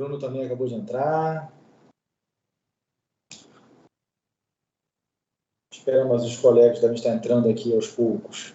Bruno também acabou de entrar. Esperamos, os colegas devem estar entrando aqui aos poucos.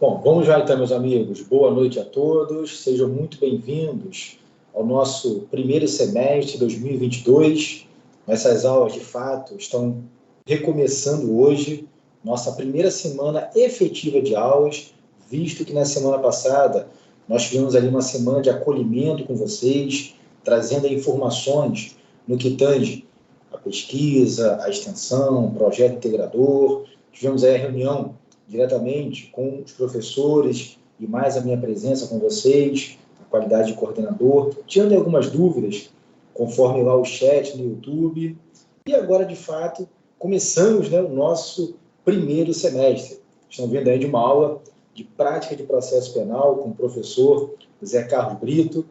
Bom, vamos já então, meus amigos. Boa noite a todos. Sejam muito bem-vindos ao nosso primeiro semestre de 2022. Essas aulas, de fato, estão recomeçando hoje, nossa primeira semana efetiva de aulas, visto que na semana passada nós tivemos ali uma semana de acolhimento com vocês, trazendo informações no que tange a pesquisa, a extensão, o projeto integrador. Tivemos aí a reunião diretamente com os professores e mais a minha presença com vocês, a qualidade de coordenador, tirando algumas dúvidas, conforme lá o chat no YouTube. E agora, de fato, começamos, né, o nosso primeiro semestre. Estão vendo aí de uma aula de prática de processo penal com o professor Zé Carlos Brito.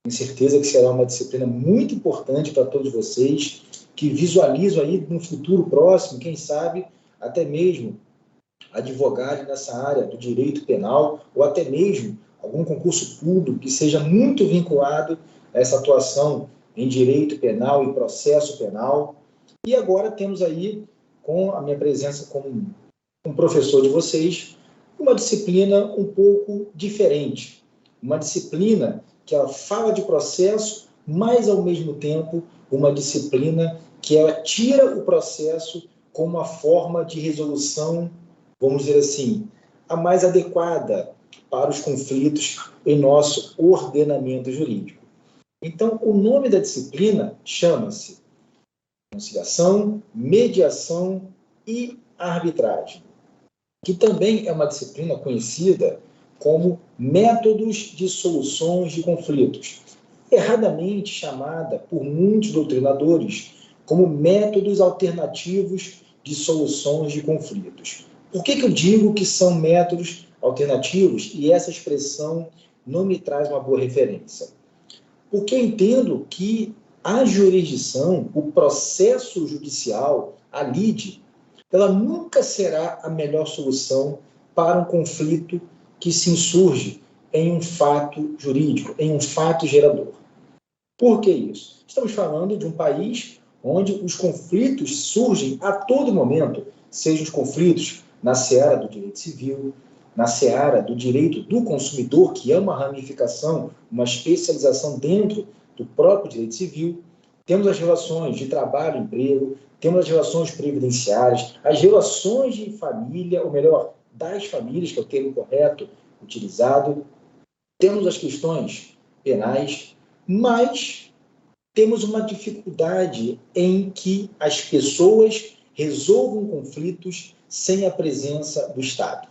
Tenho certeza que será uma disciplina muito importante para todos vocês, que visualizam aí no futuro próximo, quem sabe, até mesmo advogarem nessa área do direito penal, ou até mesmo algum concurso público que seja muito vinculado a essa atuação em direito penal e processo penal. E agora temos aí, com a minha presença como um professor de vocês, uma disciplina um pouco diferente. Uma disciplina que ela fala de processo, mas, ao mesmo tempo, uma disciplina que ela tira o processo como uma forma de resolução, vamos dizer assim, a mais adequada para os conflitos em nosso ordenamento jurídico. Então, o nome da disciplina chama-se Conciliação, Mediação e Arbitragem, que também é uma disciplina conhecida como Métodos de Soluções de Conflitos, erradamente chamada por muitos doutrinadores como métodos alternativos de soluções de conflitos. Por que eu digo que são métodos alternativos e essa expressão não me traz uma boa referência? Porque eu entendo que a jurisdição, o processo judicial, a lide, ela nunca será a melhor solução para um conflito que se insurge em um fato jurídico, em um fato gerador. Por que isso? Estamos falando de um país onde os conflitos surgem a todo momento, sejam os conflitos na seara do direito civil, na seara do direito do consumidor, que é uma ramificação, uma especialização dentro do próprio direito civil, temos as relações de trabalho e emprego, temos as relações previdenciárias, as relações de família, ou melhor, das famílias, que é o termo correto utilizado, temos as questões penais, mas temos uma dificuldade em que as pessoas resolvam conflitos sem a presença do Estado.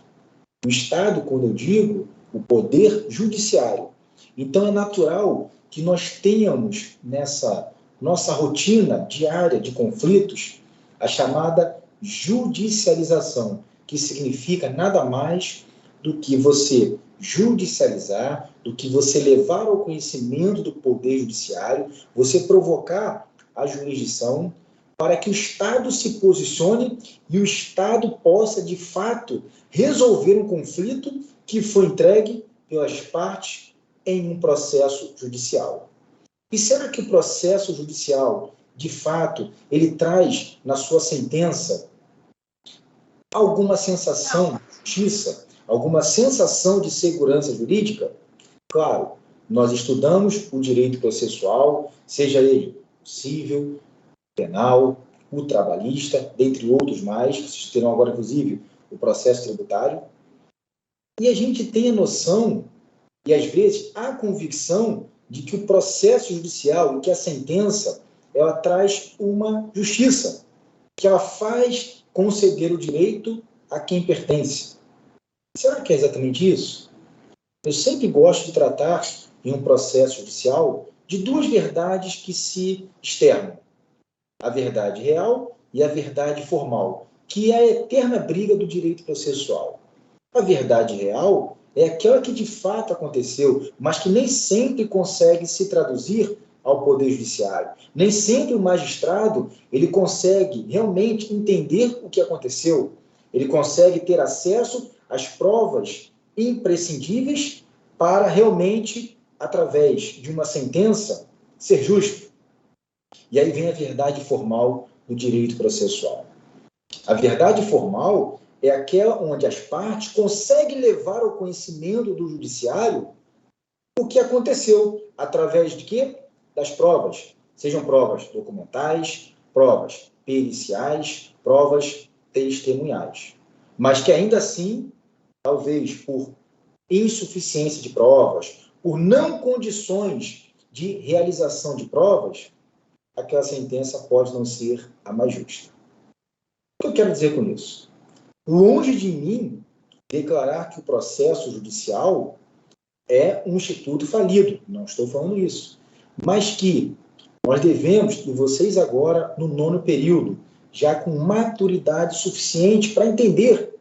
O Estado, quando eu digo, o poder judiciário. Então, é natural que nós tenhamos nessa nossa rotina diária de conflitos a chamada judicialização, que significa nada mais do que você judicializar, do que você levar ao conhecimento do poder judiciário, você provocar a jurisdição para que o Estado se posicione e o Estado possa, de fato, resolver um conflito que foi entregue pelas partes em um processo judicial. E será que o processo judicial, de fato, ele traz na sua sentença alguma sensação de justiça, alguma sensação de segurança jurídica? Claro, nós estudamos o direito processual, seja ele civil, penal, o trabalhista, dentre outros mais, vocês terão agora, inclusive, o processo tributário, e a gente tem a noção, e às vezes a convicção, de que o processo judicial, que a sentença, ela traz uma justiça, que ela faz conceder o direito a quem pertence. Será que é exatamente isso? Eu sempre gosto de tratar, em um processo judicial, de duas verdades que se externam. A verdade real e a verdade formal, que é a eterna briga do direito processual. A verdade real é aquela que de fato aconteceu, mas que nem sempre consegue se traduzir ao Poder Judiciário. Nem sempre o magistrado ele consegue realmente entender o que aconteceu. Ele consegue ter acesso às provas imprescindíveis para realmente, através de uma sentença, ser justo. E aí vem a verdade formal do direito processual. A verdade formal é aquela onde as partes conseguem levar ao conhecimento do judiciário o que aconteceu, através de quê? Das provas. Sejam provas documentais, provas periciais, provas testemunhais. Mas que ainda assim, talvez por insuficiência de provas, por não condições de realização de provas, aquela sentença pode não ser a mais justa. O que eu quero dizer com isso? Longe de mim declarar que o processo judicial é um instituto falido, não estou falando isso, mas que nós devemos, e vocês agora no 9º período, já com maturidade suficiente para entender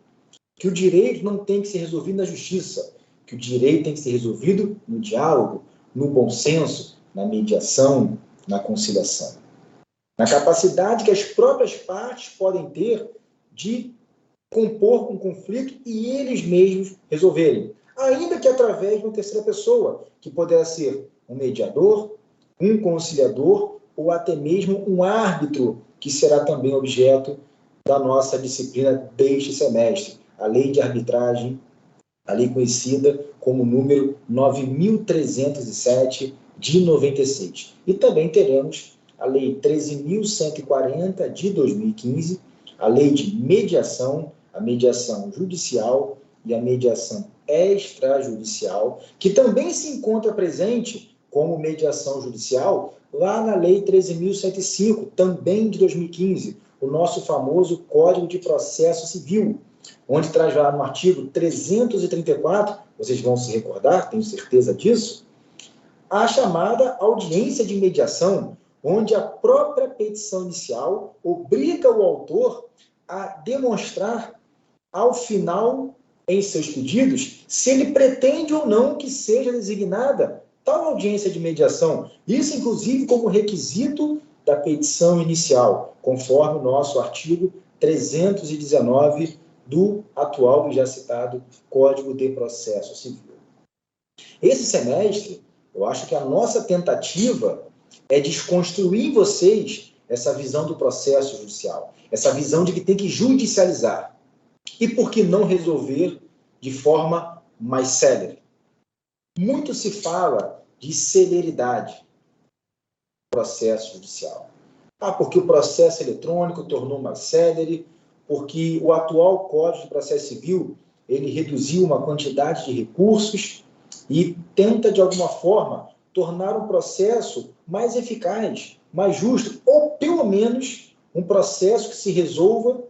que o direito não tem que ser resolvido na justiça, que o direito tem que ser resolvido no diálogo, no bom senso, na mediação, na conciliação. Na capacidade que as próprias partes podem ter de compor um conflito e eles mesmos resolverem, ainda que através de uma terceira pessoa, que poderá ser um mediador, um conciliador ou até mesmo um árbitro, que será também objeto da nossa disciplina deste semestre, a Lei de Arbitragem, a lei conhecida como número 9.307 de 96. E também teremos a Lei 13.140 de 2015, a Lei de Mediação, a mediação judicial e a mediação extrajudicial, que também se encontra presente como mediação judicial lá na Lei 13.105, também de 2015, o nosso famoso Código de Processo Civil, onde traz lá no artigo 334, vocês vão se recordar, tenho certeza disso, a chamada audiência de mediação, onde a própria petição inicial obriga o autor a demonstrar, ao final, em seus pedidos, se ele pretende ou não que seja designada tal audiência de mediação. Isso, inclusive, como requisito da petição inicial, conforme o nosso artigo 319 do atual e já citado Código de Processo Civil. Esse semestre, eu acho que a nossa tentativa é desconstruir em vocês essa visão do processo judicial, essa visão de que tem que judicializar. E por que não resolver de forma mais célere? Muito se fala de celeridade. processo judicial. Porque o processo eletrônico tornou mais célere, porque o atual Código de Processo Civil ele reduziu uma quantidade de recursos e tenta, de alguma forma, tornar um processo mais eficaz, mais justo, ou pelo menos um processo que se resolva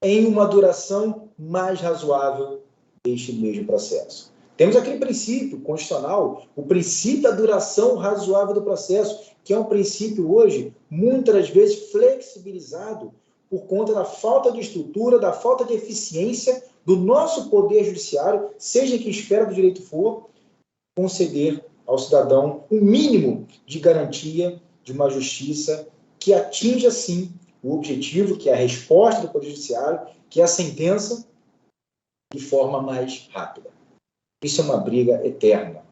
em uma duração mais razoável deste mesmo processo. Temos aquele princípio constitucional, o princípio da duração razoável do processo, que é um princípio hoje, muitas vezes, flexibilizado por conta da falta de estrutura, da falta de eficiência do nosso poder judiciário, seja em que esfera do direito for, conceder ao cidadão um mínimo de garantia de uma justiça que atinja, sim, o objetivo, que é a resposta do Poder Judiciário, que é a sentença, de forma mais rápida. Isso é uma briga eterna.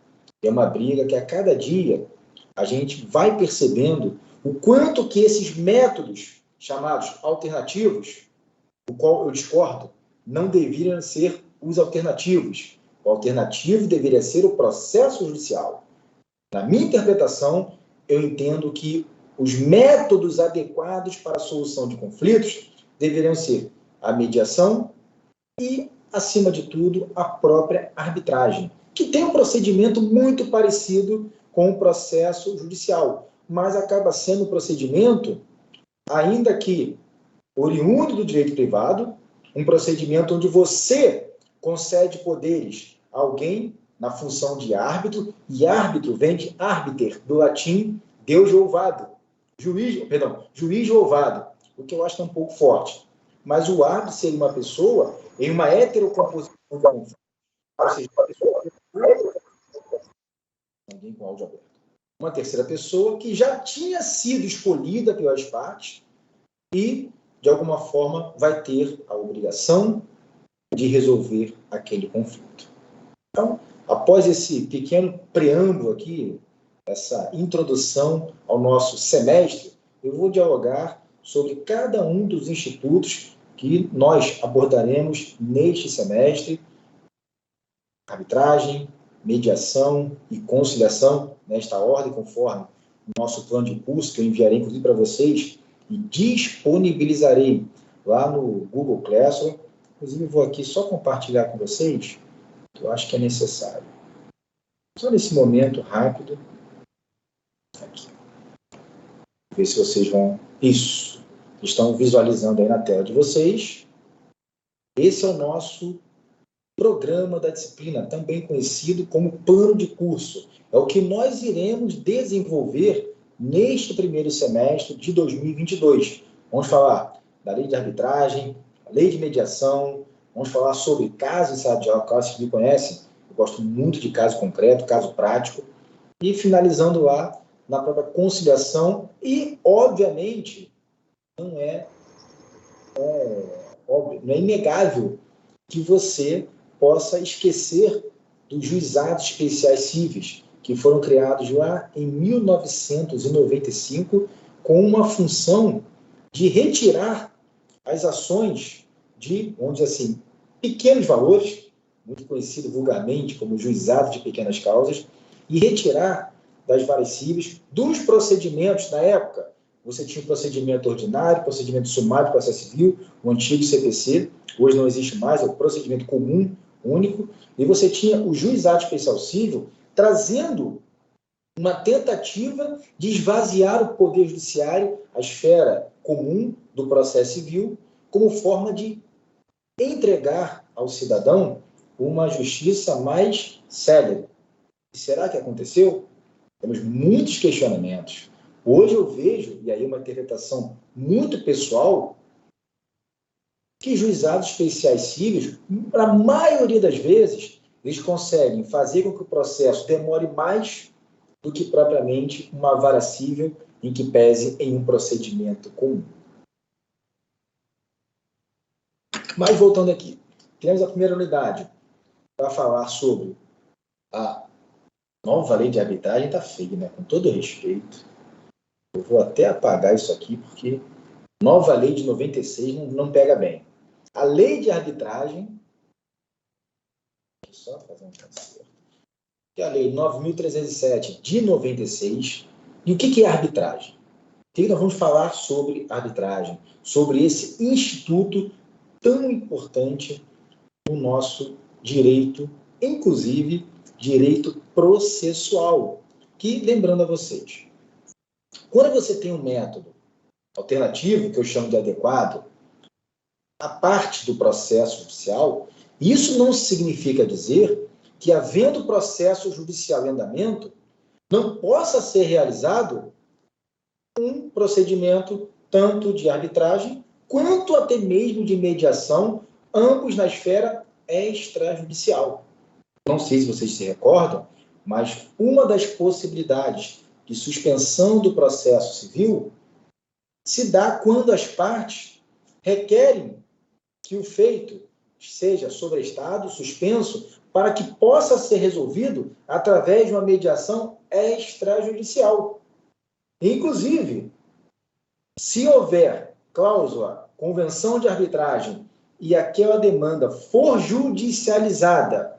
É uma briga que a cada dia a gente vai percebendo o quanto que esses métodos chamados alternativos, do qual eu discordo, não deveriam ser os alternativos. O alternativo deveria ser o processo judicial. Na minha interpretação, eu entendo que os métodos adequados para a solução de conflitos deveriam ser a mediação e, acima de tudo, a própria arbitragem, que tem um procedimento muito parecido com o processo judicial, mas acaba sendo um procedimento, ainda que oriundo do direito privado, um procedimento onde você concede poderes a alguém na função de árbitro, e árbitro vem de arbiter, do latim Deus louvado, juiz louvado, o que eu acho que é um pouco forte. Mas o árbitro seria uma pessoa em uma heterocomposição de conflito, ou seja, uma pessoa alguém com áudio aberto. Uma terceira pessoa que já tinha sido escolhida pelas partes e, de alguma forma, vai ter a obrigação de resolver aquele conflito. Então, após esse pequeno preâmbulo aqui, essa introdução ao nosso semestre, eu vou dialogar sobre cada um dos institutos que nós abordaremos neste semestre: arbitragem, mediação e conciliação, nesta ordem, conforme o nosso plano de curso, que eu enviarei, inclusive, para vocês, e disponibilizarei lá no Google Classroom. Inclusive, vou aqui só compartilhar com vocês, que eu acho que é necessário. Só nesse momento rápido. Aqui. Ver se vocês vão... Isso. Estão visualizando aí na tela de vocês. Esse é o nosso programa da disciplina, também conhecido como plano de curso. É o que nós iremos desenvolver neste primeiro semestre de 2022. Vamos falar da lei de arbitragem, a lei de mediação, vamos falar sobre casos em sala de aula, casos que me conhecem. Eu gosto muito de caso concreto, caso prático. E finalizando lá na própria conciliação e, obviamente, não é inegável que você possa esquecer dos juizados especiais cíveis, que foram criados lá em 1995, com uma função de retirar as ações de, vamos dizer assim, pequenos valores, muito conhecido vulgarmente como juizado de pequenas causas, e retirar das varas cíveis dos procedimentos da época. Você tinha o procedimento ordinário, procedimento sumário de processo civil, o antigo CPC, hoje não existe mais, é o procedimento comum, único, e você tinha o juizado especial civil trazendo uma tentativa de esvaziar o poder judiciário, a esfera comum do processo civil, como forma de entregar ao cidadão uma justiça mais célere. E será que aconteceu? Temos muitos questionamentos. Hoje eu vejo, e aí uma interpretação muito pessoal, que juizados especiais cíveis, para a maioria das vezes, eles conseguem fazer com que o processo demore mais do que propriamente uma vara civil em que pese em um procedimento comum. Mas voltando aqui, temos a primeira unidade para falar sobre a nova lei de arbitragem. Está feio, né? Com todo respeito. Eu vou até apagar isso aqui, porque nova lei de 96 não pega bem. A lei de arbitragem, só fazer um conserto, que é a lei 9.307 de 96, E o que é arbitragem? O que nós vamos falar sobre arbitragem? Sobre esse instituto tão importante no nosso direito, inclusive direito processual. Que, lembrando a vocês, quando você tem um método alternativo, que eu chamo de adequado, a parte do processo judicial, isso não significa dizer que, havendo processo judicial em andamento, não possa ser realizado um procedimento tanto de arbitragem quanto até mesmo de mediação, ambos na esfera extrajudicial. Não sei se vocês se recordam, mas uma das possibilidades de suspensão do processo civil se dá quando as partes requerem que o feito seja sobrestado, suspenso, para que possa ser resolvido através de uma mediação extrajudicial. Inclusive, se houver cláusula, convenção de arbitragem, e aquela demanda for judicializada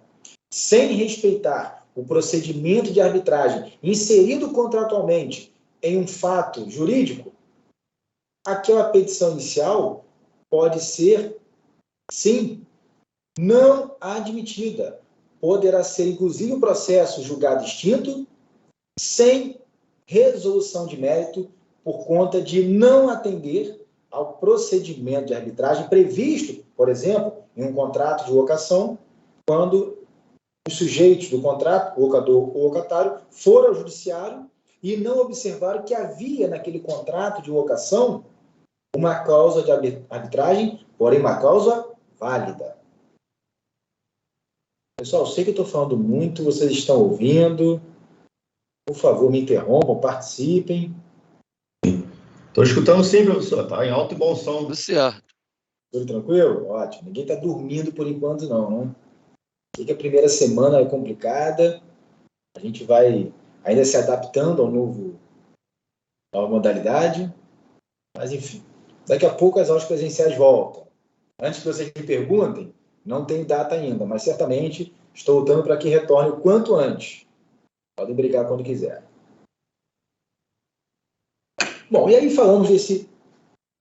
sem respeitar o procedimento de arbitragem inserido contratualmente em um fato jurídico, aquela petição inicial pode ser, sim, não admitida. Poderá ser, inclusive, o processo julgado extinto, sem resolução de mérito, por conta de não atender ao procedimento de arbitragem previsto, por exemplo, em um contrato de locação, quando os sujeitos do contrato, o locador ou locatário, foram ao judiciário e não observaram que havia naquele contrato de locação uma cláusula de arbitragem, porém uma cláusula válida. Pessoal, eu sei que eu estou falando muito, vocês estão ouvindo. Por favor, me interrompam, participem. Estou escutando sim, professor. Está em alto e bom som. Tudo certo. Tudo tranquilo? Ótimo. Ninguém está dormindo por enquanto, não, né? Sei que a primeira semana é complicada. A gente vai ainda se adaptando ao nova modalidade. Mas, enfim, daqui a pouco as aulas presenciais voltam. Antes que vocês me perguntem, não tem data ainda, mas certamente estou lutando para que retorne o quanto antes. Podem brigar quando quiser. Bom, e aí falamos desse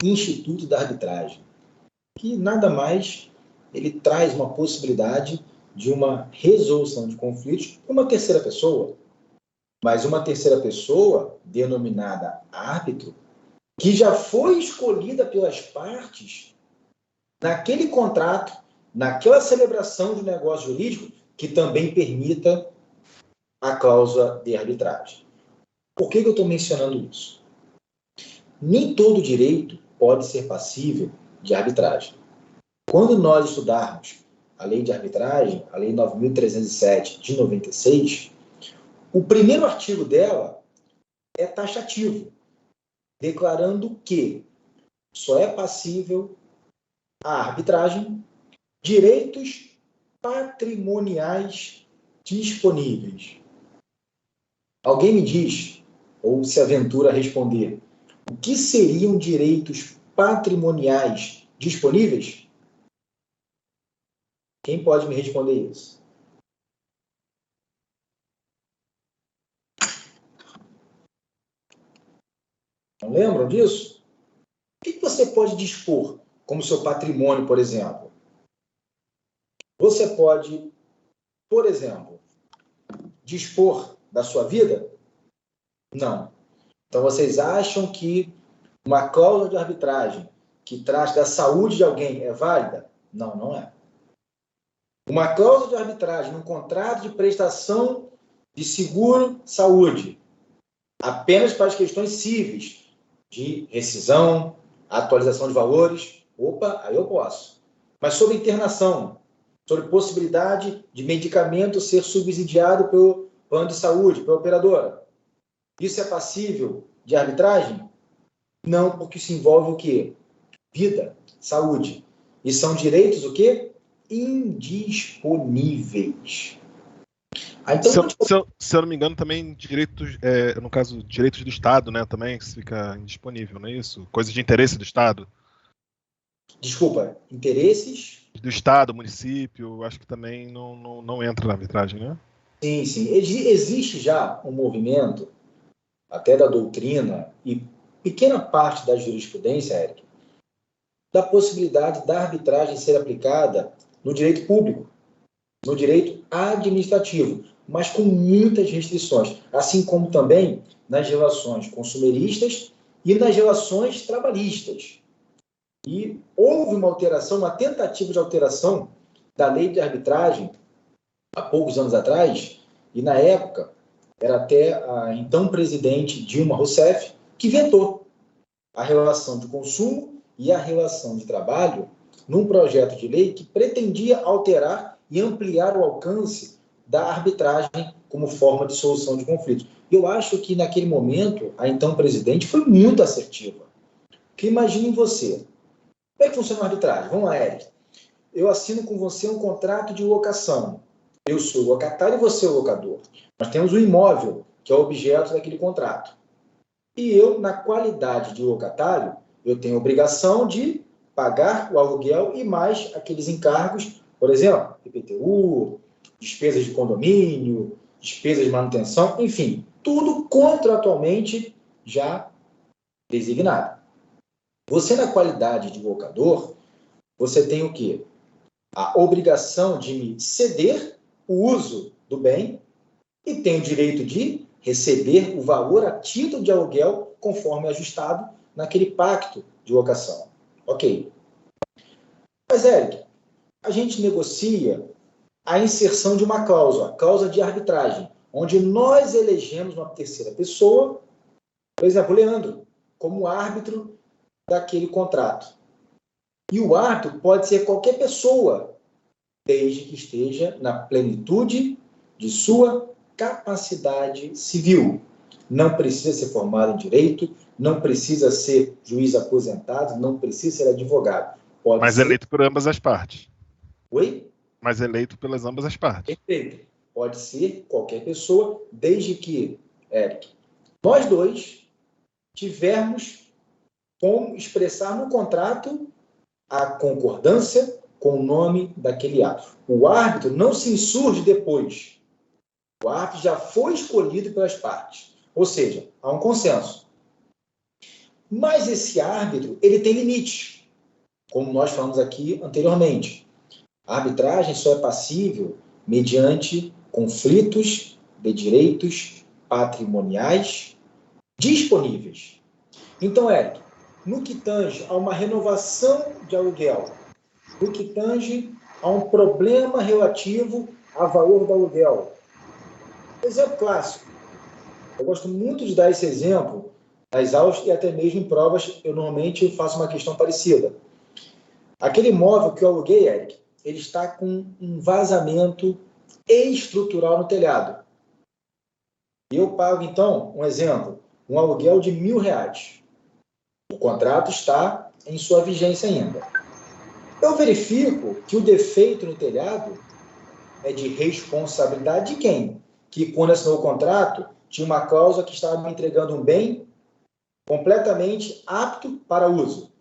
Instituto da Arbitragem, que nada mais ele traz uma possibilidade de uma resolução de conflitos com uma terceira pessoa, mas uma terceira pessoa denominada árbitro, que já foi escolhida pelas partes naquele contrato, naquela celebração de negócio jurídico, que também permita a cláusula de arbitragem. Por que eu estou mencionando isso? Nem todo direito pode ser passível de arbitragem. Quando nós estudarmos a lei de arbitragem, a lei 9.307 de 96, o primeiro artigo dela é taxativo, declarando que só é passível a arbitragem direitos patrimoniais disponíveis. Alguém me diz, ou se aventura a responder, o que seriam direitos patrimoniais disponíveis? Quem pode me responder isso? Não lembram disso? O que você pode dispor como seu patrimônio, por exemplo? Você pode, por exemplo, dispor da sua vida? Não. Então, vocês acham que uma cláusula de arbitragem que trata da saúde de alguém é válida? Não, não é. Uma cláusula de arbitragem num contrato de prestação de seguro-saúde, apenas para as questões cíveis, de rescisão, atualização de valores, opa, aí eu posso. Mas sobre internação, sobre possibilidade de medicamento ser subsidiado pelo plano de saúde, pela operadora, isso é passível de arbitragem? Não, porque isso envolve o quê? Vida, saúde. E são direitos o quê? Indisponíveis. Então, se eu não me engano, também direitos, no caso, direitos do Estado, né, também fica indisponível, não é isso? Coisa de interesse do Estado. Desculpa, interesses? Do Estado, município, acho que também não entra na arbitragem, né? Sim, sim. Existe já um movimento até da doutrina e pequena parte da jurisprudência, Eric, da possibilidade da arbitragem ser aplicada no direito público, no direito administrativo, mas com muitas restrições, assim como também nas relações consumeristas e nas relações trabalhistas. E houve uma alteração, uma tentativa de alteração da lei de arbitragem há poucos anos atrás, e na época era até a então presidente Dilma Rousseff que vetou a relação de consumo e a relação de trabalho num projeto de lei que pretendia alterar e ampliar o alcance da arbitragem como forma de solução de conflitos. Eu acho que, naquele momento, a então presidente foi muito assertiva. Porque imagine você, como é que funciona a arbitragem? Vamos lá, Eric. Eu assino com você um contrato de locação. Eu sou o locatário e você é o locador. Nós temos o imóvel, que é o objeto daquele contrato. E eu, na qualidade de locatário, eu tenho a obrigação de pagar o aluguel e mais aqueles encargos, por exemplo, IPTU, despesas de condomínio, despesas de manutenção, enfim, tudo contratualmente já designado. Você, na qualidade de locador, você tem o quê? A obrigação de me ceder o uso do bem e tem o direito de receber o valor a título de aluguel conforme ajustado naquele pacto de locação. Ok. Mas, Eric, a gente negocia a inserção de uma cláusula, cláusula de arbitragem, onde nós elegemos uma terceira pessoa, por exemplo, Leandro, como árbitro daquele contrato. E o árbitro pode ser qualquer pessoa, desde que esteja na plenitude de sua capacidade civil. Não precisa ser formado em direito, não precisa ser juiz aposentado, não precisa ser advogado. Mas eleito por ambas as partes. Oi? Mas eleito pelas ambas as partes. Perfeito. Pode ser qualquer pessoa, desde que, Eric, nós dois tivermos como expressar no contrato a concordância com o nome daquele ato. O árbitro não se insurge depois. O árbitro já foi escolhido pelas partes. Ou seja, há um consenso. Mas esse árbitro, ele tem limites, como nós falamos aqui anteriormente. A arbitragem só é passível mediante conflitos de direitos patrimoniais disponíveis. Então, Eric, no que tange a uma renovação de aluguel, no que tange a um problema relativo ao valor do aluguel. Exemplo clássico. Eu gosto muito de dar esse exemplo nas aulas e até mesmo em provas, eu normalmente faço uma questão parecida. Aquele imóvel que eu aluguei, Eric, ele está com um vazamento estrutural no telhado. E eu pago, então, um exemplo, um aluguel de R$1.000. O contrato está em sua vigência ainda. Eu verifico que o defeito no telhado é de responsabilidade de quem? Que quando assinou o contrato, tinha uma cláusula que estava me entregando um bem completamente apto para uso.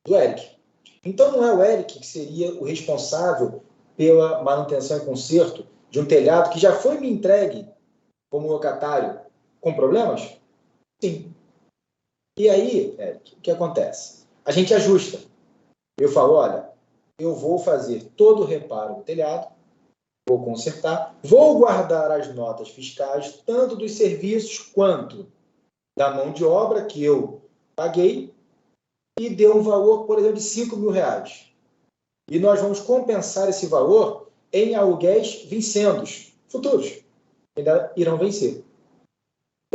Do Eric. Então não é o Eric que seria o responsável pela manutenção e conserto de um telhado que já foi me entregue como locatário com problemas? Sim. E aí, Eric, o que acontece? A gente ajusta. Eu falo, olha, eu vou fazer todo o reparo do telhado, vou consertar, vou guardar as notas fiscais, tanto dos serviços quanto da mão de obra que eu paguei, e deu um valor, por exemplo, de R$5.000. E nós vamos compensar esse valor em aluguéis vincendos, futuros, que ainda irão vencer.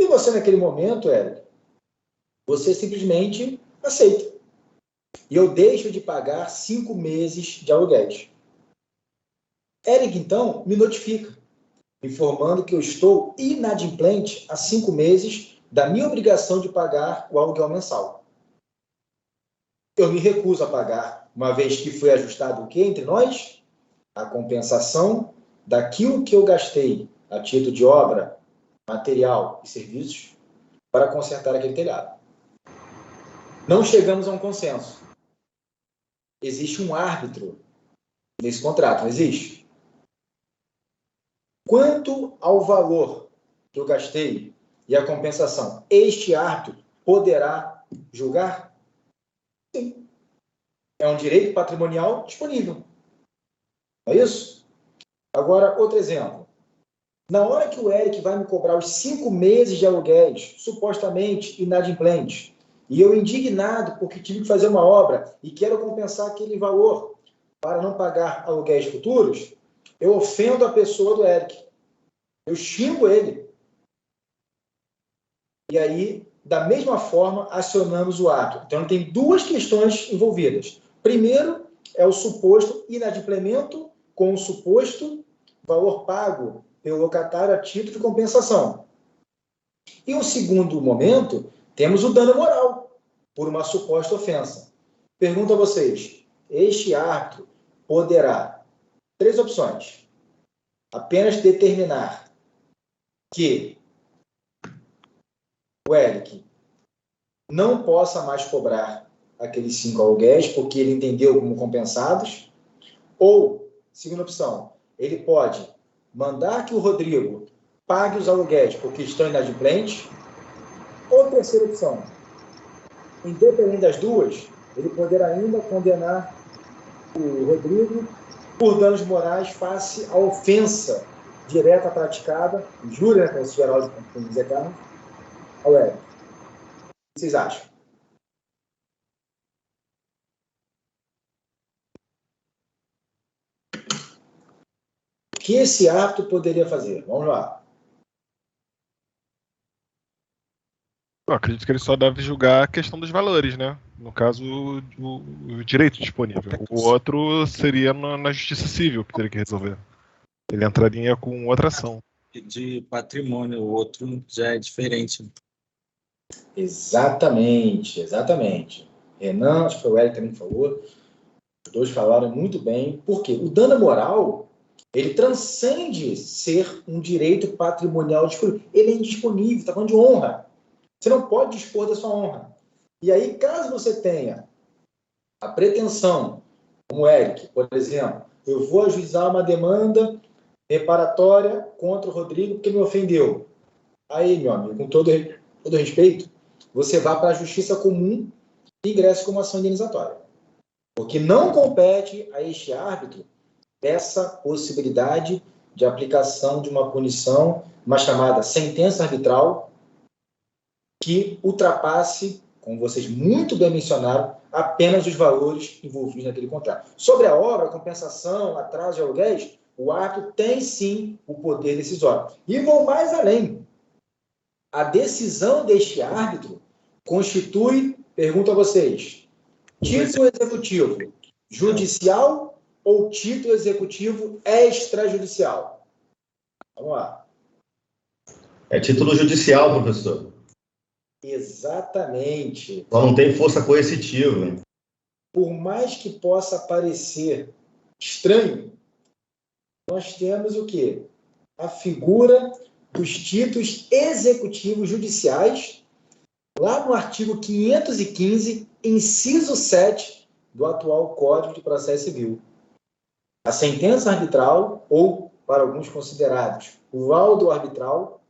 E você, naquele momento, Eric, você simplesmente aceita. E eu deixo de pagar 5 meses de aluguéis. Eric, então, me notifica, informando que eu estou inadimplente há 5 meses da minha obrigação de pagar o aluguel mensal. Eu me recuso a pagar, uma vez que foi ajustado o quê entre nós? A compensação daquilo que eu gastei a título de obra, material e serviços para consertar aquele telhado. Não chegamos a um consenso. Existe um árbitro nesse contrato, não existe? Quanto ao valor que eu gastei e a compensação, este árbitro poderá julgar? Sim. É um direito patrimonial disponível. Não é isso? Agora, outro exemplo. Na hora que o Eric vai me cobrar os 5 meses de aluguéis, supostamente inadimplentes, e eu indignado porque tive que fazer uma obra e quero compensar aquele valor para não pagar aluguéis futuros, eu ofendo a pessoa do Eric. Eu xingo ele. E aí, da mesma forma, acionamos o ato. Então, tem duas questões envolvidas. Primeiro, é o suposto inadimplemento com o suposto valor pago pelo locatário a título de compensação. E um segundo momento, temos o dano moral, por uma suposta ofensa. Pergunto a vocês, este árbitro poderá, 3 opções, apenas determinar que o Eric não possa mais cobrar aqueles 5 aluguéis, porque ele entendeu como compensados, ou, segunda opção, ele pode mandar que o Rodrigo pague os aluguéis porque estão inadimplentes, ou terceira opção, independente das duas, ele poderá ainda condenar o Rodrigo por danos morais face à ofensa direta praticada, injúria, né, como se geral de dizer, ao Eric. O que vocês acham? O que esse ato poderia fazer? Vamos lá. Eu acredito que ele só deve julgar a questão dos valores, né? No caso, o direito disponível. O outro seria na justiça civil que teria que resolver. Ele entraria com outra ação. De patrimônio, o outro já é diferente. Exatamente, exatamente. Renan, acho que foi o Eric também que falou, os dois falaram muito bem, porque o dano moral, ele transcende ser um direito patrimonial disponível. Ele é indisponível, está falando de honra. Você não pode dispor da sua honra. E aí, caso você tenha a pretensão, como o Eric, por exemplo, eu vou ajuizar uma demanda reparatória contra o Rodrigo porque me ofendeu. Aí, meu amigo, com todo respeito, você vá para a justiça comum e ingresse com uma ação indenizatória. Porque não compete a este árbitro essa possibilidade de aplicação de uma punição, uma chamada sentença arbitral, que ultrapasse, como vocês muito bem mencionaram, apenas os valores envolvidos naquele contrato. Sobre a obra, a compensação, atraso de aluguéis, o árbitro tem sim o poder decisório. E vou mais além. A decisão deste árbitro constitui, pergunto a vocês, título executivo judicial ou título executivo extrajudicial? Vamos lá. É título judicial, professor. Exatamente. Só não tem força coercitiva. Por mais que possa parecer estranho, nós temos o quê? A figura dos títulos executivos judiciais, lá no artigo 515, inciso 7 do atual Código de Processo Civil. A sentença arbitral, ou, para alguns considerados, o laudo arbitral,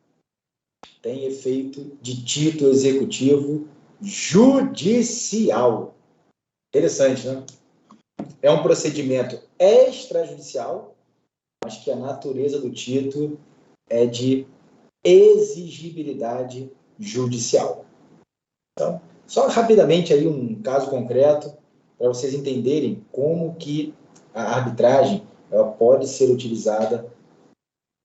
tem efeito de título executivo judicial. Interessante, né? É um procedimento extrajudicial, mas que a natureza do título é de exigibilidade judicial. Então, só rapidamente aí um caso concreto para vocês entenderem como que a arbitragem ela pode ser utilizada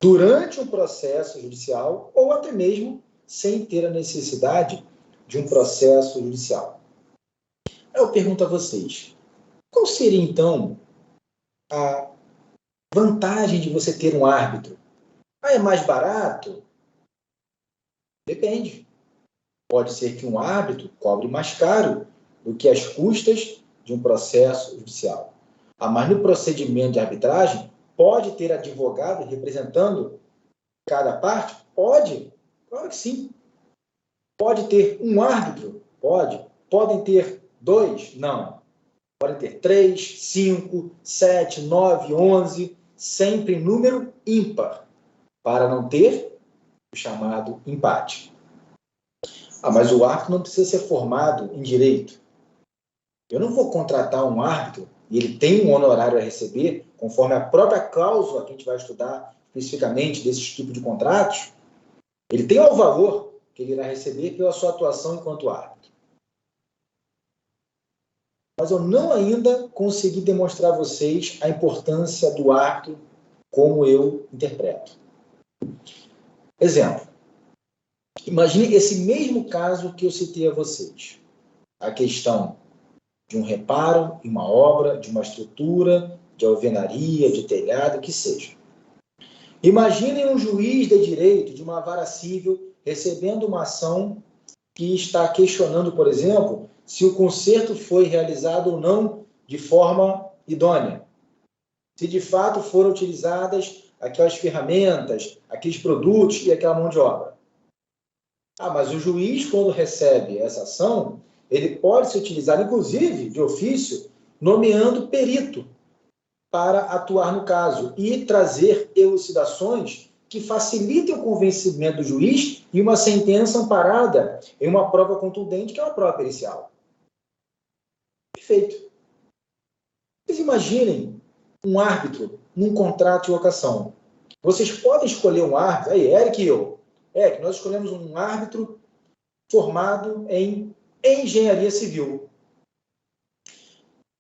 durante um processo judicial ou até mesmo sem ter a necessidade de um processo judicial. Eu pergunto a vocês, qual seria então a vantagem de você ter um árbitro? Ah, é mais barato? Depende. Pode ser que um árbitro cobre mais caro do que as custas de um processo judicial. Ah, mas no procedimento de arbitragem, pode ter advogado representando cada parte? Pode. Claro que sim. Pode ter um árbitro? Pode. Podem ter 2? Não. Podem ter 3, 5, 7, 9, 11, sempre número ímpar, para não ter o chamado empate. Mas o árbitro não precisa ser formado em direito. Eu não vou contratar um árbitro e ele tem um honorário a receber, conforme a própria cláusula que a gente vai estudar especificamente desses tipos de contratos. Ele tem o valor que ele irá receber pela sua atuação enquanto árbitro. Mas eu não ainda consegui demonstrar a vocês a importância do árbitro como eu interpreto. Exemplo. Imagine esse mesmo caso que eu citei a vocês. A questão de um reparo em uma obra, de uma estrutura, de alvenaria, de telhado, o que seja. Imaginem um juiz de direito de uma vara civil recebendo uma ação que está questionando, por exemplo, se o conserto foi realizado ou não de forma idônea. Se de fato foram utilizadas aquelas ferramentas, aqueles produtos e aquela mão de obra. Mas o juiz, quando recebe essa ação, ele pode se utilizar, inclusive, de ofício, nomeando perito para atuar no caso e trazer elucidações que facilitem o convencimento do juiz e uma sentença amparada em uma prova contundente, que é uma prova pericial. Perfeito. Vocês imaginem um árbitro num contrato de locação. Vocês podem escolher um árbitro, aí, Eric e eu. Eric, nós escolhemos um árbitro formado em engenharia civil.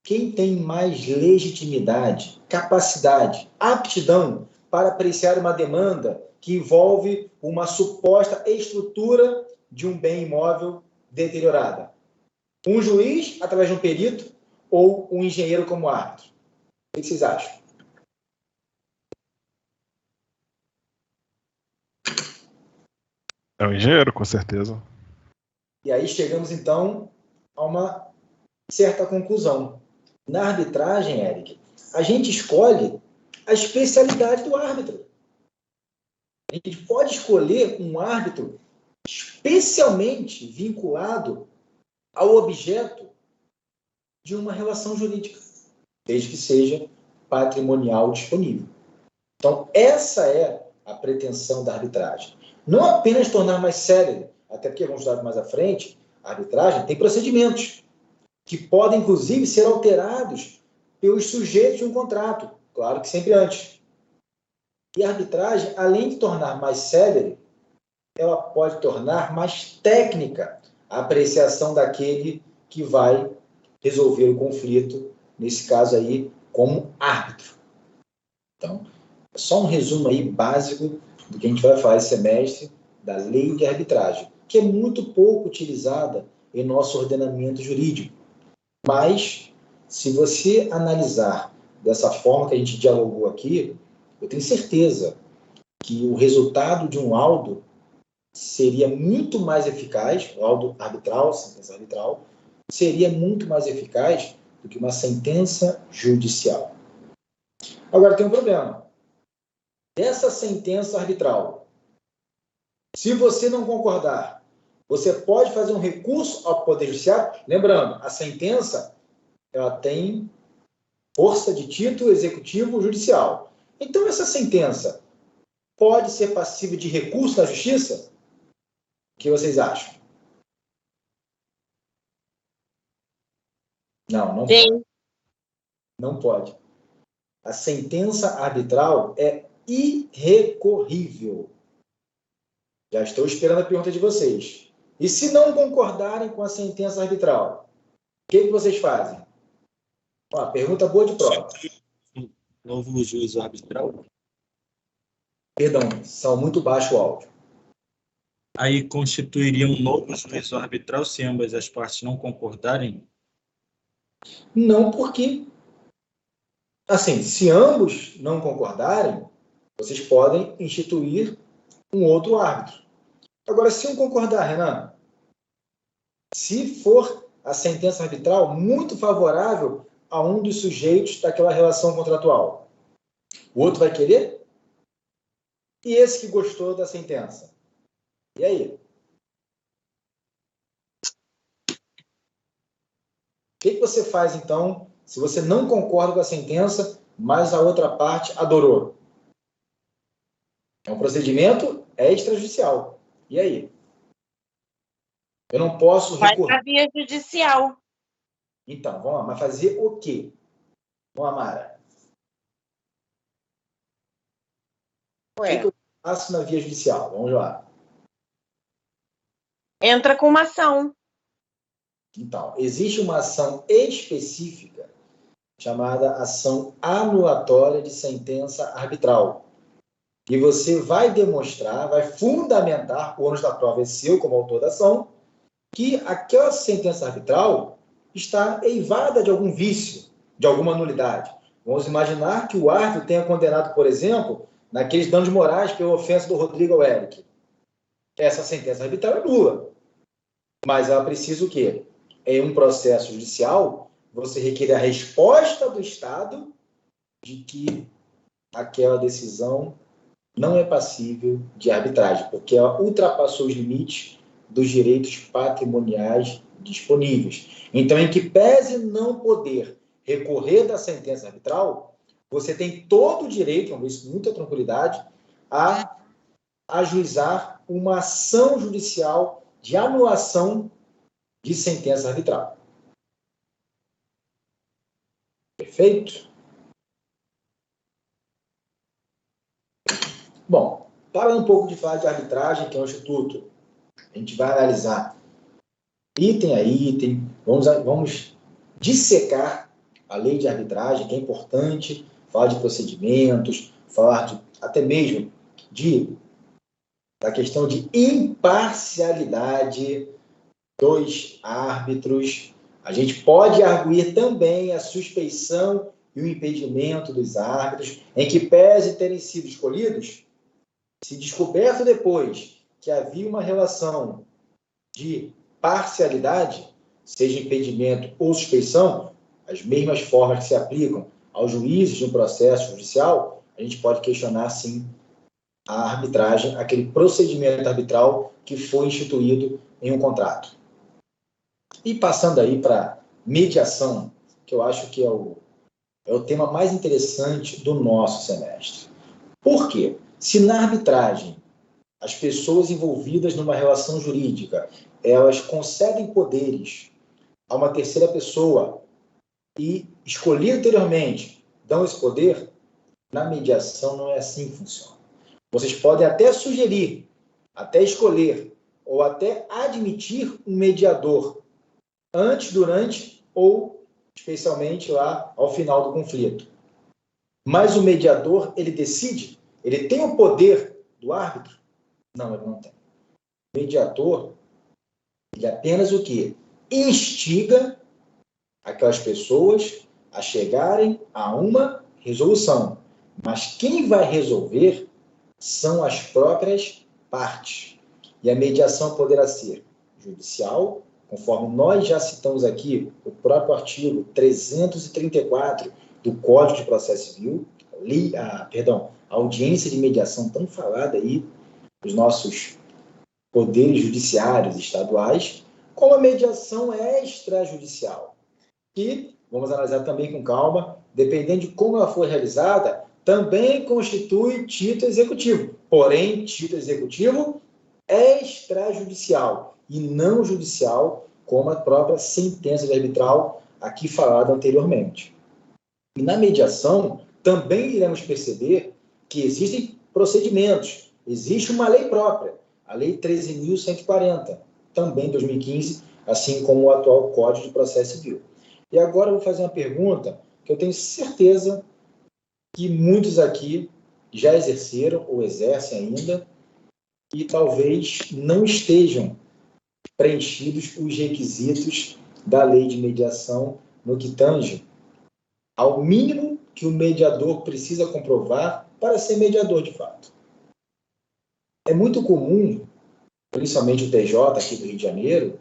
Quem tem mais legitimidade, capacidade, aptidão para apreciar uma demanda que envolve uma suposta estrutura de um bem imóvel deteriorada? Um juiz, através de um perito, ou um engenheiro como árbitro? O que vocês acham? É um engenheiro, com certeza. E aí chegamos, então, a uma certa conclusão. Na arbitragem, Eric, a gente escolhe a especialidade do árbitro. A gente pode escolher um árbitro especialmente vinculado ao objeto de uma relação jurídica, desde que seja patrimonial disponível. Então, essa é a pretensão da arbitragem. Não apenas tornar mais célere, até porque, vamos estudar mais à frente, a arbitragem tem procedimentos que podem, inclusive, ser alterados pelos sujeitos de um contrato. Claro que sempre antes. E a arbitragem, além de tornar mais célere, ela pode tornar mais técnica a apreciação daquele que vai resolver o conflito, nesse caso aí, como árbitro. Então, só um resumo aí básico do que a gente vai falar esse semestre da lei de arbitragem, que é muito pouco utilizada em nosso ordenamento jurídico. Mas, se você analisar dessa forma que a gente dialogou aqui, eu tenho certeza que o resultado de um laudo seria muito mais eficaz, laudo arbitral, sentença arbitral, seria muito mais eficaz do que uma sentença judicial. Agora, tem um problema. Dessa sentença arbitral, se você não concordar, você pode fazer um recurso ao Poder Judiciário. Lembrando, a sentença ela tem força de título executivo judicial. Então, essa sentença pode ser passível de recurso na Justiça? O que vocês acham? Não pode. Não pode. A sentença arbitral é irrecorrível. Já estou esperando a pergunta de vocês. E se não concordarem com a sentença arbitral, o que vocês fazem? Pergunta boa de prova. Novo juízo arbitral? Perdão, são muito baixo o áudio. Aí constituiria um novo juízo arbitral se ambas as partes não concordarem? Não, porque, assim, se ambos não concordarem, vocês podem instituir um outro árbitro. Agora, se um concordar, Renan, se for a sentença arbitral muito favorável a um dos sujeitos daquela relação contratual, o outro vai querer? E esse que gostou da sentença? E aí? O que você faz, então, se você não concorda com a sentença, mas a outra parte adorou? É um procedimento extrajudicial. E aí? Eu não posso recorrer. Vai para via judicial. Então, vamos lá. Mas fazer o quê? Vamos lá, Mara. O que eu faço na via judicial? Vamos lá. Entra com uma ação. Então, existe uma ação específica chamada ação anulatória de sentença arbitral. E você vai demonstrar, vai fundamentar, o ônus da prova é seu como autor da ação, que aquela sentença arbitral está eivada de algum vício, de alguma nulidade. Vamos imaginar que o árbitro tenha condenado, por exemplo, naqueles danos morais pela ofensa do Rodrigo ao Eric. Essa sentença arbitral é nula. Mas ela precisa o quê? Em um processo judicial, você requer a resposta do Estado de que aquela decisão não é passível de arbitragem, porque ela ultrapassou os limites dos direitos patrimoniais disponíveis. Então, em que pese não poder recorrer da sentença arbitral, você tem todo o direito, vamos ver isso com muita tranquilidade, a ajuizar uma ação judicial de anulação de sentença arbitral. Perfeito? Bom, parando um pouco de falar de arbitragem, que é um instituto, a gente vai analisar item a item, vamos dissecar a lei de arbitragem, que é importante, falar de procedimentos, falar até mesmo da questão de imparcialidade dos árbitros. A gente pode arguir também a suspeição e o impedimento dos árbitros, em que pese terem sido escolhidos, se descoberto depois que havia uma relação de parcialidade, seja impedimento ou suspeição, as mesmas formas que se aplicam aos juízes de um processo judicial, a gente pode questionar, sim, a arbitragem, aquele procedimento arbitral que foi instituído em um contrato. E passando aí para mediação, que eu acho que é o tema mais interessante do nosso semestre. Por quê? Se na arbitragem as pessoas envolvidas numa relação jurídica, elas concedem poderes a uma terceira pessoa e, escolher anteriormente, dão esse poder, na mediação não é assim que funciona. Vocês podem até sugerir, até escolher, ou até admitir um mediador antes, durante ou, especialmente, lá ao final do conflito. Mas o mediador, ele decide? Ele tem o poder do árbitro? Não, ele não tem. O mediador, ele apenas o quê? Instiga aquelas pessoas a chegarem a uma resolução. Mas quem vai resolver são as próprias partes. E a mediação poderá ser judicial, conforme nós já citamos aqui, o próprio artigo 334 do Código de Processo Civil, a audiência de mediação tão falada aí dos nossos poderes judiciários estaduais, como a mediação extrajudicial, que, vamos analisar também com calma, dependendo de como ela for realizada, também constitui título executivo. Porém, título executivo extrajudicial e não judicial, como a própria sentença de arbitral aqui falada anteriormente. E na mediação, também iremos perceber que existem procedimentos, existe uma lei própria, a Lei 13.140, também 2015, assim como o atual Código de Processo Civil. E agora eu vou fazer uma pergunta que eu tenho certeza que muitos aqui já exerceram ou exercem ainda e talvez não estejam preenchidos os requisitos da lei de mediação no que tange ao mínimo que o mediador precisa comprovar para ser mediador de fato. É muito comum, principalmente o TJ aqui do Rio de Janeiro,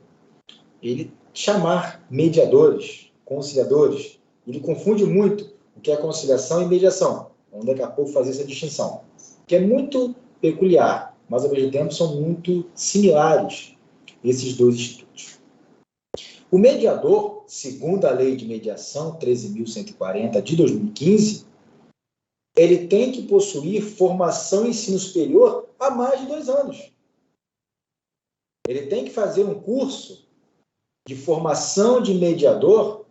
ele chamar mediadores, conciliadores. Ele confunde muito o que é conciliação e mediação. Vamos daqui a pouco fazer essa distinção, que é muito peculiar, mas ao mesmo tempo são muito similares esses dois institutos. O mediador, segundo a Lei de Mediação 13.140 de 2015, ele tem que possuir formação em ensino superior há mais de 2 anos. ele tem que fazer um curso de formação de mediador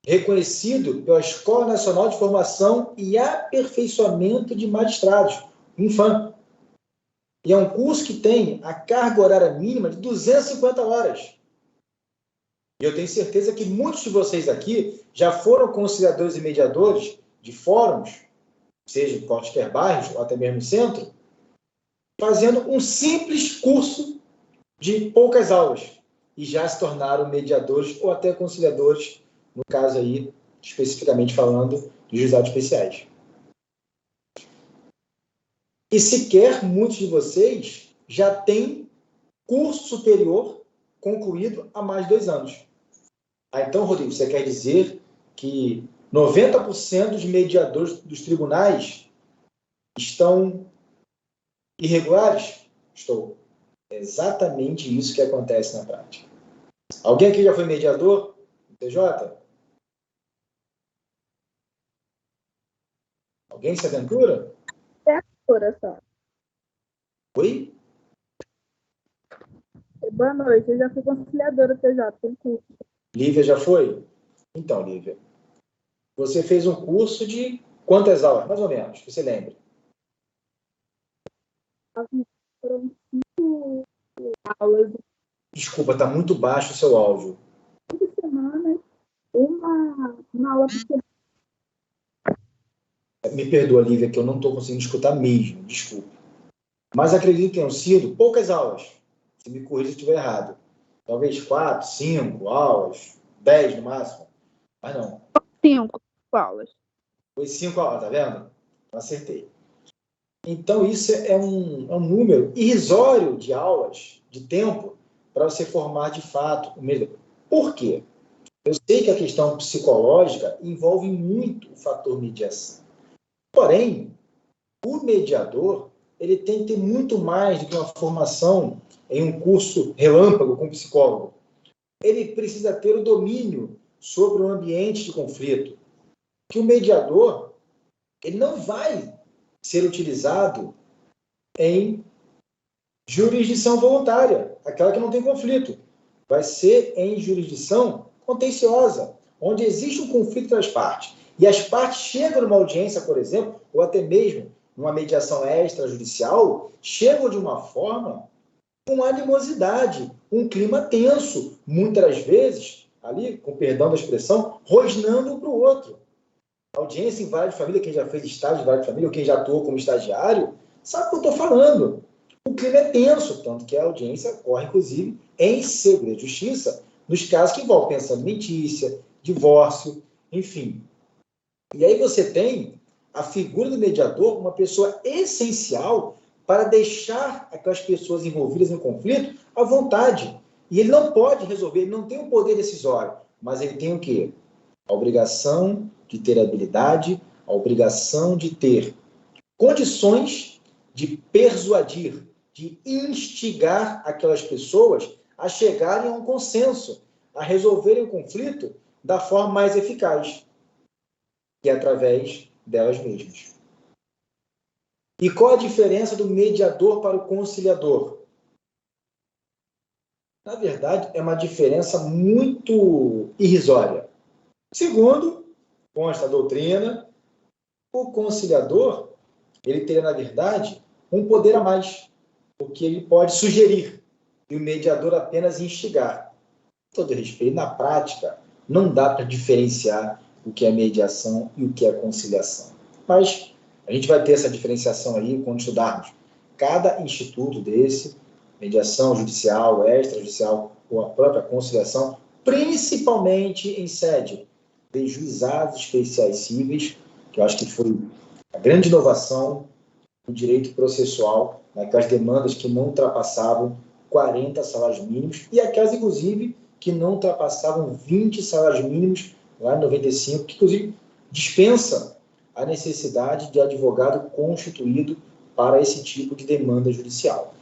reconhecido pela Escola Nacional de Formação e Aperfeiçoamento de Magistrados, Infam. E é um curso que tem a carga horária mínima de 250 horas. E eu tenho certeza que muitos de vocês aqui já foram conciliadores e mediadores de fóruns, seja em quaisquer bairros ou até mesmo centro, fazendo um simples curso de poucas aulas e já se tornaram mediadores ou até conciliadores, no caso aí, especificamente falando, de juizados especiais. E sequer muitos de vocês já têm curso superior concluído há mais de 2 anos. Então, Rodrigo, você quer dizer que 90% dos mediadores dos tribunais estão irregulares? Estou. É exatamente isso que acontece na prática. Alguém aqui já foi mediador? TJ? Alguém se aventura? Só. Oi? Boa noite, eu já fui conciliadora TJ, tem curso. Lívia já foi? Então, Lívia, você fez um curso de quantas aulas, mais ou menos, que você lembra? Foram 5 aulas Desculpa, está muito baixo o seu áudio. por semana, uma aula por semana. Me perdoa, Lívia, que eu não estou conseguindo escutar mesmo, desculpa. Mas acredito que tenham sido poucas aulas. Se me corrija se estiver errado. Talvez 4, 5 aulas, 10 no máximo. Mas não. 5 aulas. Foi 5 aulas, tá vendo? Acertei. Então, isso é um número irrisório de aulas, de tempo, para você formar de fato o mediador. Por quê? Eu sei que a questão psicológica envolve muito o fator mediação. Porém, o mediador ele tem que ter muito mais do que uma formação em um curso relâmpago com psicólogo. Ele precisa ter o domínio sobre o ambiente de conflito. Que o mediador ele não vai ser utilizado em jurisdição voluntária, aquela que não tem conflito. Vai ser em jurisdição contenciosa, onde existe um conflito entre as partes. E as partes chegam numa audiência, por exemplo, ou até mesmo numa mediação extrajudicial, chegam de uma forma com animosidade, um clima tenso, muitas vezes, ali, com perdão da expressão, rosnando um para o outro. A audiência em vara de família, quem já fez estágio de vara de família, ou quem já atuou como estagiário, sabe o que eu estou falando. O clima é tenso, tanto que a audiência ocorre, inclusive, em segredo de justiça, nos casos que envolvem pensão alimentícia, divórcio, enfim. E aí você tem a figura do mediador, uma pessoa essencial para deixar aquelas pessoas envolvidas no conflito à vontade. E ele não pode resolver, ele não tem o poder decisório, mas ele tem o quê? A obrigação de ter habilidade, a obrigação de ter condições de persuadir, de instigar aquelas pessoas a chegarem a um consenso, a resolverem o conflito da forma mais eficaz, que é através delas mesmas. E qual a diferença do mediador para o conciliador? Na verdade, é uma diferença muito irrisória. Segundo, consta a doutrina, o conciliador, ele teria, na verdade, um poder a mais, porque ele pode sugerir, e o mediador apenas instigar. Com todo respeito, na prática, não dá para diferenciar o que é mediação e o que é conciliação. Mas a gente vai ter essa diferenciação aí quando estudarmos cada instituto desse, mediação judicial, extrajudicial ou a própria conciliação, principalmente em sede de juizados especiais cíveis, que eu acho que foi a grande inovação do direito processual, naquelas demandas que não ultrapassavam 40 salários mínimos e aquelas, inclusive, que não ultrapassavam 20 salários mínimos lá em 95, que, inclusive, dispensa a necessidade de advogado constituído para esse tipo de demanda judicial.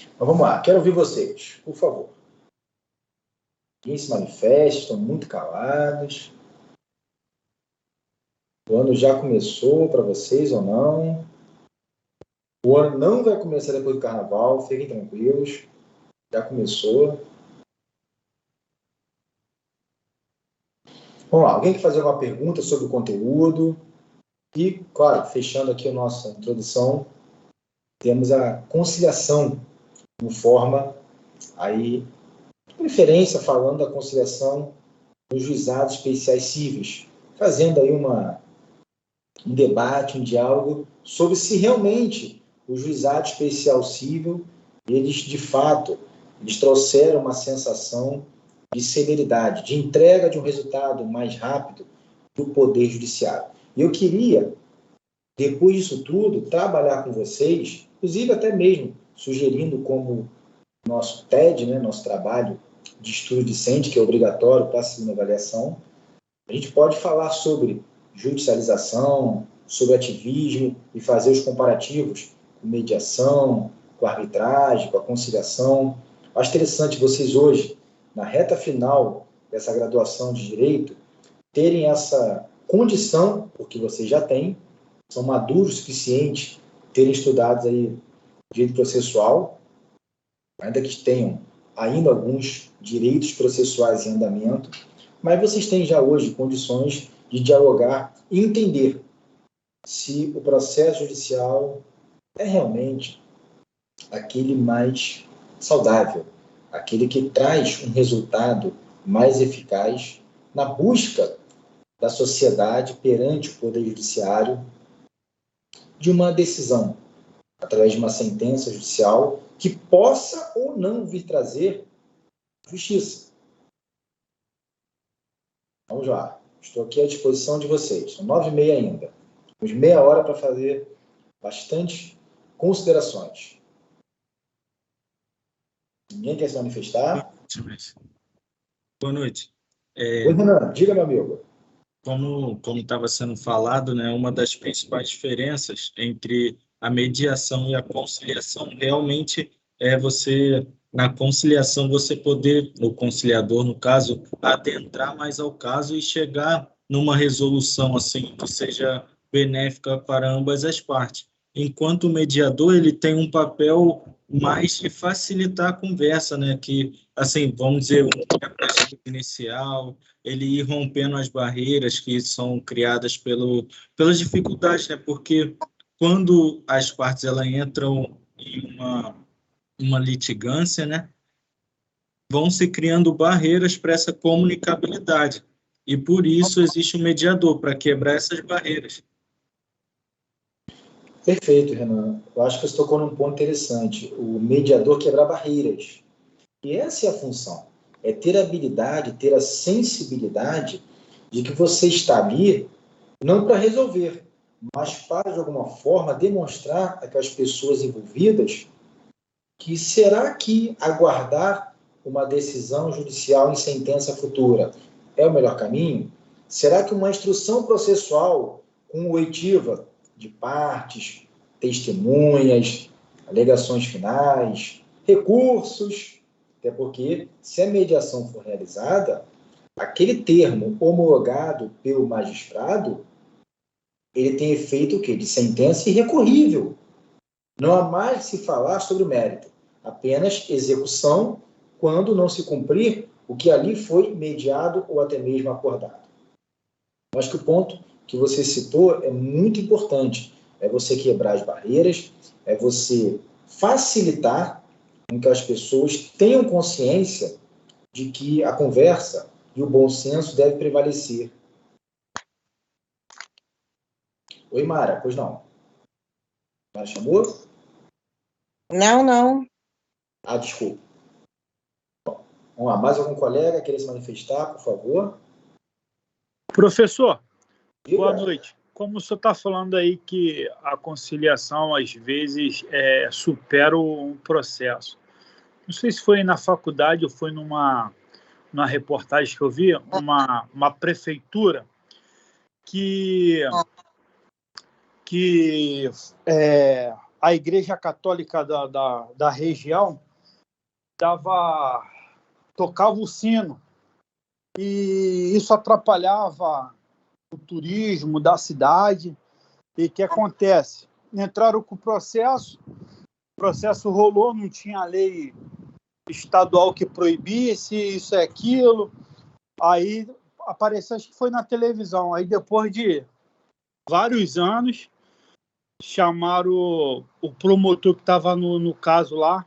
Então, vamos lá. Quero ouvir vocês, por favor. Quem se manifesta, estão muito calados. O ano já começou para vocês ou não? O ano não vai começar depois do carnaval, fiquem tranquilos. Já começou. Vamos lá, alguém quer fazer alguma pergunta sobre o conteúdo? E, claro, fechando aqui a nossa introdução, temos a conciliação como forma, aí, de preferência, falando da conciliação nos juizados especiais cíveis, fazendo aí um debate, um diálogo sobre se realmente o juizado especial cível, eles, de fato, eles trouxeram uma sensação de celeridade, de entrega de um resultado mais rápido do Poder Judiciário. E eu queria, depois disso tudo, trabalhar com vocês, inclusive até mesmo sugerindo como nosso TED, né, nosso trabalho de estudo discente, que é obrigatório para a segunda avaliação, a gente pode falar sobre judicialização, sobre ativismo e fazer os comparativos com mediação, com arbitragem, com a conciliação. Acho interessante vocês hoje, na reta final dessa graduação de Direito, terem essa condição, porque vocês já têm, são maduros o suficiente, terem estudado aí direito processual, ainda que tenham ainda alguns direitos processuais em andamento, mas vocês têm já hoje condições de dialogar e entender se o processo judicial é realmente aquele mais saudável, aquele que traz um resultado mais eficaz na busca da sociedade perante o Poder Judiciário de uma decisão, através de uma sentença judicial que possa ou não vir trazer justiça. Vamos lá. Estou aqui à disposição de vocês. São 9h30 ainda. Temos meia hora para fazer bastante considerações. Ninguém quer se manifestar? Boa noite. Oi, Renan. Diga, meu amigo. Como estava sendo falado, né, uma das principais diferenças entre a mediação e a conciliação realmente é você, na conciliação, você poder, o conciliador, no caso, adentrar mais ao caso e chegar numa resolução assim que seja benéfica para ambas as partes. Enquanto o mediador, ele tem um papel mais de facilitar a conversa, né, que, assim, vamos dizer, um inicial, ele ir rompendo as barreiras que são criadas pelas dificuldades, né? Porque quando as partes elas entram em uma litigância, né? Vão se criando barreiras para essa comunicabilidade. E por isso existe um mediador, para quebrar essas barreiras. Perfeito, Renan. Eu acho que você tocou num ponto interessante. O mediador quebrar barreiras. E essa é a função. É ter a habilidade, ter a sensibilidade de que você está ali não para resolver, mas para, de alguma forma, demonstrar àquelas pessoas envolvidas que será que aguardar uma decisão judicial em sentença futura é o melhor caminho? Será que uma instrução processual com oitiva de partes, testemunhas, alegações finais, recursos, até porque, se a mediação for realizada, aquele termo homologado pelo magistrado, ele tem efeito o quê? De sentença irrecorrível. Não há mais se falar sobre o mérito, apenas execução quando não se cumprir o que ali foi mediado ou até mesmo acordado. Eu acho que o ponto que você citou é muito importante. É você quebrar as barreiras, é você facilitar com que as pessoas tenham consciência de que a conversa e o bom senso devem prevalecer. Oi, Mara, pois não? Mara chamou? Não. Ah, desculpa. Bom, vamos lá, mais algum colega querer se manifestar, por favor? Professor, Diga. boa noite. Como o senhor está falando aí que a conciliação, às vezes, supera um processo. Não sei se foi na faculdade ou foi numa reportagem que eu vi, uma prefeitura que a Igreja Católica da região tocava o sino e isso atrapalhava o turismo da cidade. E o que acontece? entraram com o processo rolou, não tinha lei estadual que proibisse isso e aquilo. Aí apareceu, acho que foi na televisão. Aí depois de vários anos, chamaram o promotor que estava no caso lá,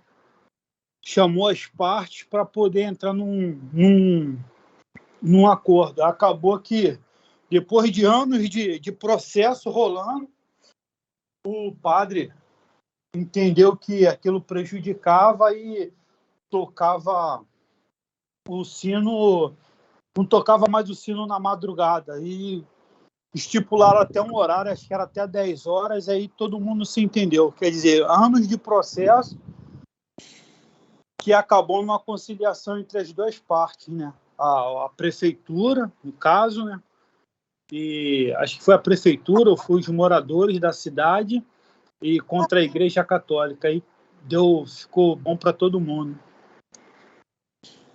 chamou as partes para poder entrar num acordo. Acabou que, depois de anos de processo rolando, o padre entendeu que aquilo prejudicava e tocava o sino, não tocava mais o sino na madrugada. E estipularam até um horário, acho que era até 10 horas, aí todo mundo se entendeu. Quer dizer, anos de processo que acabou numa conciliação entre as duas partes, né? A prefeitura, no caso, né? E acho que foi a prefeitura ou foi os moradores da cidade e contra a Igreja Católica. Aí ficou bom para todo mundo.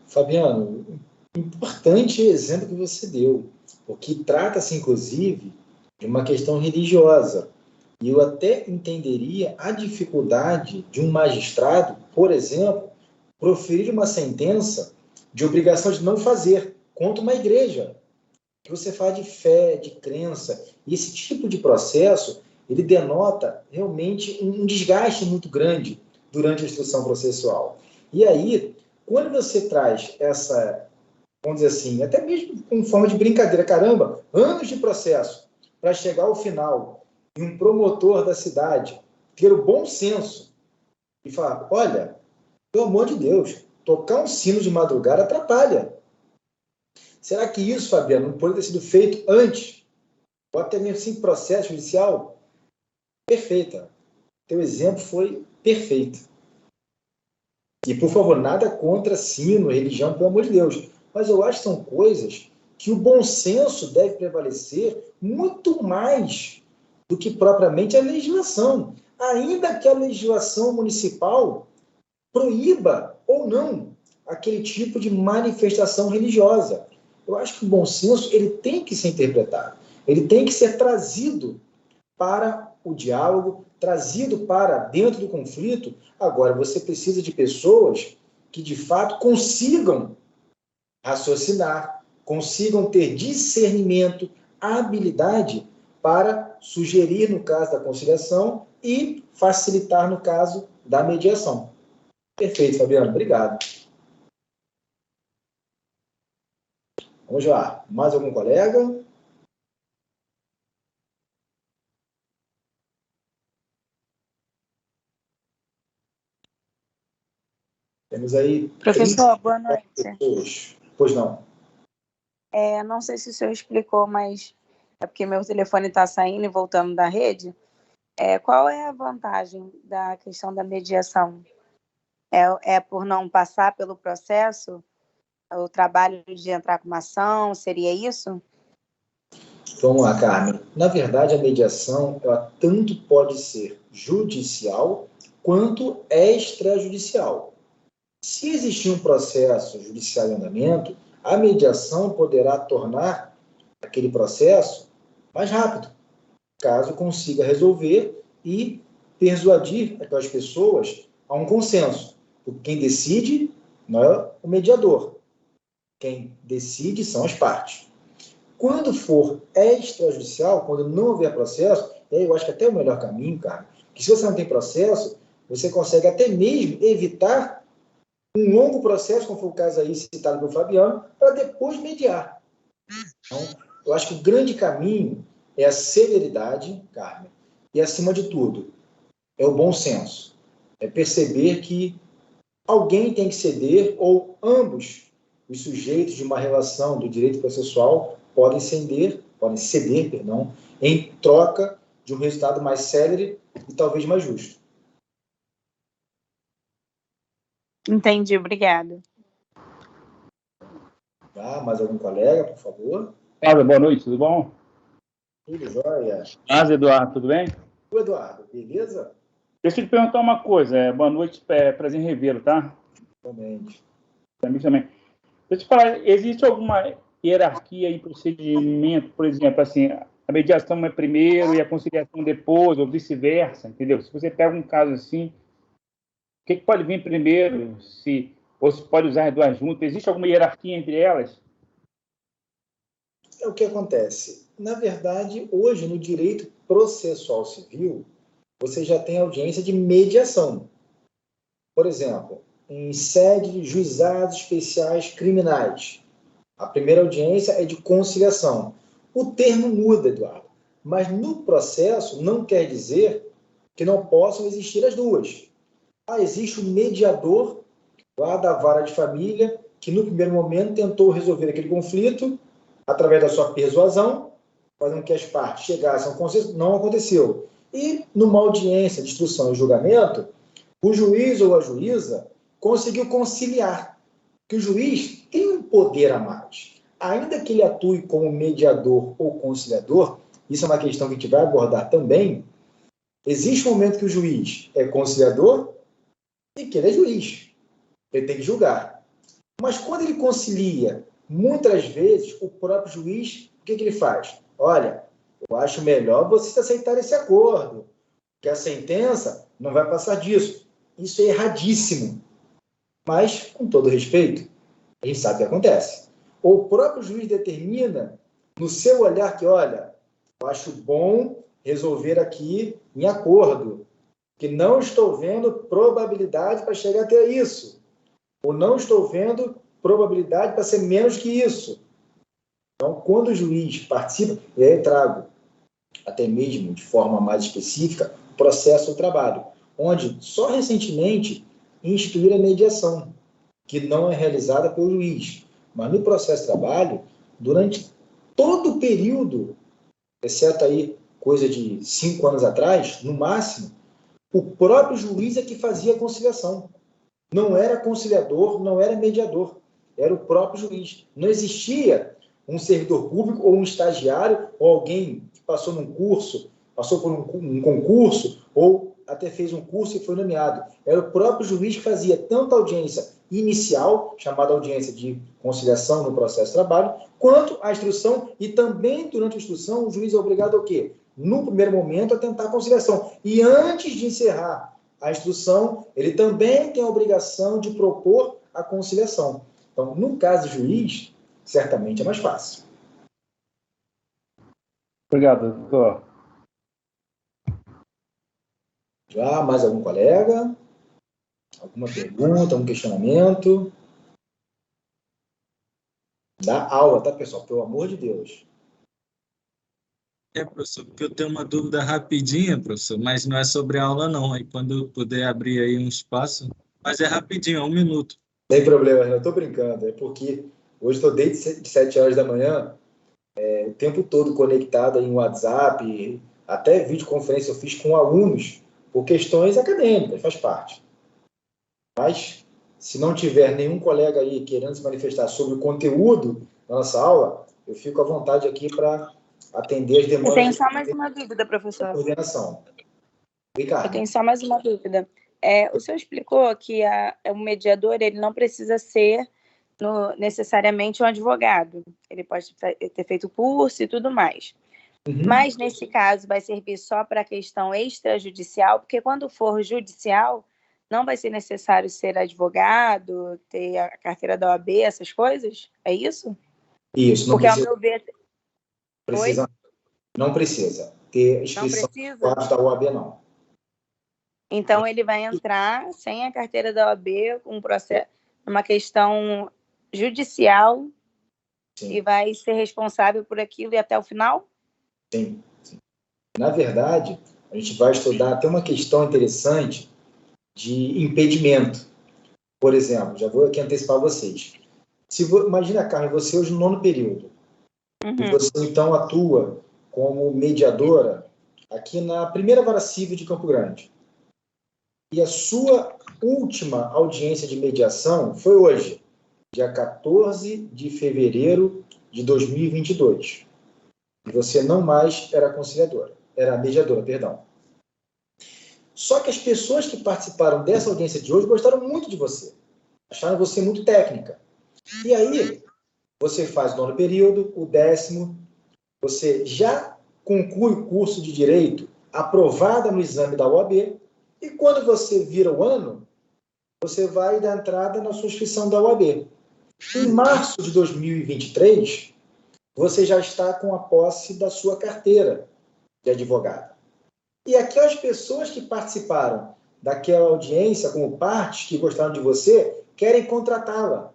Fabiano, importante exemplo que você deu, porque trata-se, inclusive, de uma questão religiosa. E eu até entenderia a dificuldade de um magistrado, por exemplo, proferir uma sentença de obrigação de não fazer contra uma igreja. Você fala de fé, de crença, e esse tipo de processo, ele denota realmente um desgaste muito grande durante a instrução processual. E aí, quando você traz essa, vamos dizer assim, até mesmo com forma de brincadeira, caramba, anos de processo para chegar ao final e um promotor da cidade ter o bom senso e falar, olha, pelo amor de Deus, tocar um sino de madrugada atrapalha. Será que isso, Fabiano, não poderia ter sido feito antes? Ou até mesmo sem processo judicial? Perfeita. Teu exemplo foi perfeito. E, por favor, nada contra sino, religião, pelo amor de Deus. Mas eu acho que são coisas que o bom senso deve prevalecer muito mais do que propriamente a legislação. Ainda que a legislação municipal proíba ou não aquele tipo de manifestação religiosa. Eu acho que o bom senso ele tem que ser interpretado, ele tem que ser trazido para o diálogo, trazido para dentro do conflito. Agora, você precisa de pessoas que, de fato, consigam raciocinar, consigam ter discernimento, habilidade para sugerir no caso da conciliação e facilitar no caso da mediação. Perfeito, Fabiano. Obrigado. Vamos lá. Mais algum colega? Temos aí... Professor, boa noite. Pessoas. Pois não. Não sei se o senhor explicou, mas é porque meu telefone está saindo e voltando da rede. Qual é a vantagem da questão da mediação? É por não passar pelo processo? O trabalho de entrar com uma ação, seria isso? Vamos lá, Carmen. Na verdade, a mediação, ela tanto pode ser judicial quanto extrajudicial. Se existir um processo judicial em andamento, a mediação poderá tornar aquele processo mais rápido, caso consiga resolver e persuadir aquelas pessoas a um consenso. Porque quem decide não é o mediador. Quem decide são as partes. Quando for extrajudicial, quando não houver processo, eu acho que até o melhor caminho, cara, que se você não tem processo, você consegue até mesmo evitar um longo processo, como foi o caso aí citado pelo Fabiano, para depois mediar. Então, eu acho que o grande caminho é a celeridade, Carmen, e, acima de tudo, é o bom senso. É perceber que alguém tem que ceder, ou ambos os sujeitos de uma relação do direito processual podem ceder, em troca de um resultado mais célere e talvez mais justo. Entendi, obrigada. Tá, mais algum colega, por favor? Boa noite, tudo bom? Tudo jóia? Eduardo, tudo bem? Oi, Eduardo, beleza? Deixa eu te perguntar uma coisa. Boa noite, prazer em revê-lo, tá? Também. Também. Deixa eu te falar, existe alguma hierarquia em procedimento, por exemplo, assim, a mediação é primeiro e a conciliação depois, ou vice-versa, entendeu? Se você pega um caso assim, o que pode vir primeiro, ou se pode usar as duas juntas? Existe alguma hierarquia entre elas? É o que acontece. Na verdade, hoje, no direito processual civil, você já tem audiência de mediação. Por exemplo, em sede de juizados especiais criminais, a primeira audiência é de conciliação. O termo muda, Eduardo, mas no processo não quer dizer que não possam existir as duas. Existe um mediador lá da vara de família que no primeiro momento tentou resolver aquele conflito através da sua persuasão, fazendo que as partes chegassem a um consenso. Não aconteceu. E numa audiência de instrução e julgamento, o juiz ou a juíza conseguiu conciliar, que o juiz tem um poder a mais. Ainda que ele atue como mediador ou conciliador, isso é uma questão que a gente vai abordar também, existe um momento que o juiz é conciliador e que ele é juiz. Ele tem que julgar. Mas quando ele concilia, muitas vezes, o próprio juiz, o que ele faz? Olha, eu acho melhor vocês aceitarem esse acordo, que a sentença não vai passar disso. Isso é erradíssimo. Mas, com todo respeito, a gente sabe o que acontece. Ou o próprio juiz determina, no seu olhar, que, olha, eu acho bom resolver aqui em acordo, que não estou vendo probabilidade para chegar até isso. Ou não estou vendo probabilidade para ser menos que isso. Então, quando o juiz participa, e aí eu trago, até mesmo de forma mais específica, o processo do trabalho, onde só recentemente instituíram a mediação, que não é realizada pelo juiz. Mas no processo de trabalho, durante todo o período, exceto aí coisa de 5 anos atrás, no máximo, o próprio juiz é que fazia a conciliação. Não era conciliador, não era mediador, era o próprio juiz. Não existia um servidor público ou um estagiário ou alguém que passou num curso, passou por um concurso ou até fez um curso e foi nomeado. Era o próprio juiz que fazia tanto a audiência inicial, chamada audiência de conciliação no processo de trabalho, quanto a instrução, e também durante a instrução o juiz é obrigado ao quê? No primeiro momento a tentar a conciliação. E antes de encerrar a instrução, ele também tem a obrigação de propor a conciliação. Então, no caso do juiz, certamente é mais fácil. Obrigado, doutor. Já mais algum colega? Alguma pergunta, algum questionamento? Dá aula, tá, pessoal? Pelo amor de Deus. Professor, porque eu tenho uma dúvida rapidinha, professor, mas não é sobre a aula, não. Aí quando eu puder abrir aí um espaço, mas é rapidinho, é 1 minuto. Sem problema, eu estou brincando. É porque hoje estou desde 7 horas da manhã, o tempo todo conectado em WhatsApp, até videoconferência eu fiz com alunos, por questões acadêmicas, faz parte. Mas, se não tiver nenhum colega aí querendo se manifestar sobre o conteúdo da nossa aula, eu fico à vontade aqui para atender as demandas. Eu tenho só mais uma dúvida, professor. Coordenação. Ricardo. Eu tenho só mais uma dúvida. O senhor explicou que o mediador ele não precisa ser necessariamente um advogado. Ele pode ter feito curso e tudo mais. Uhum. Mas, nesse caso, vai servir só para a questão extrajudicial, porque quando for judicial, não vai ser necessário ser advogado, ter a carteira da OAB, essas coisas? É isso? Isso. Porque, ao meu ver... Não precisa ter inscrição da OAB, não. Então, ele vai entrar sem a carteira da OAB, um processo, uma questão judicial, sim, e vai ser responsável por aquilo e até o final? Sim, sim. Na verdade, a gente vai estudar até uma questão interessante de impedimento. Por exemplo, já vou aqui antecipar vocês. Imagina, Carmen, você hoje no 9º período, e você então atua como mediadora aqui na primeira vara civil de Campo Grande. E a sua última audiência de mediação foi hoje, dia 14 de fevereiro de 2022. E você não mais era mediadora, perdão. Só que as pessoas que participaram dessa audiência de hoje gostaram muito de você. Acharam você muito técnica. E aí, você faz o 9º período, o 10º, você já conclui o curso de Direito aprovada no exame da OAB, e quando você vira o ano, você vai dar entrada na sua inscrição da OAB. Em março de 2023, você já está com a posse da sua carteira de advogado. E aquelas pessoas que participaram daquela audiência como partes que gostaram de você, querem contratá-la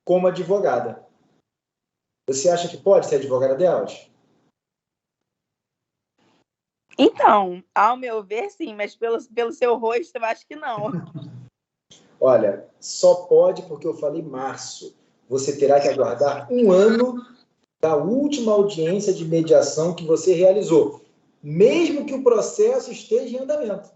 como advogada. Você acha que pode ser advogada delas? Então, ao meu ver, sim, mas pelo seu rosto, eu acho que não. Olha, só pode porque eu falei março. Você terá que aguardar 1 ano da última audiência de mediação que você realizou, mesmo que o processo esteja em andamento.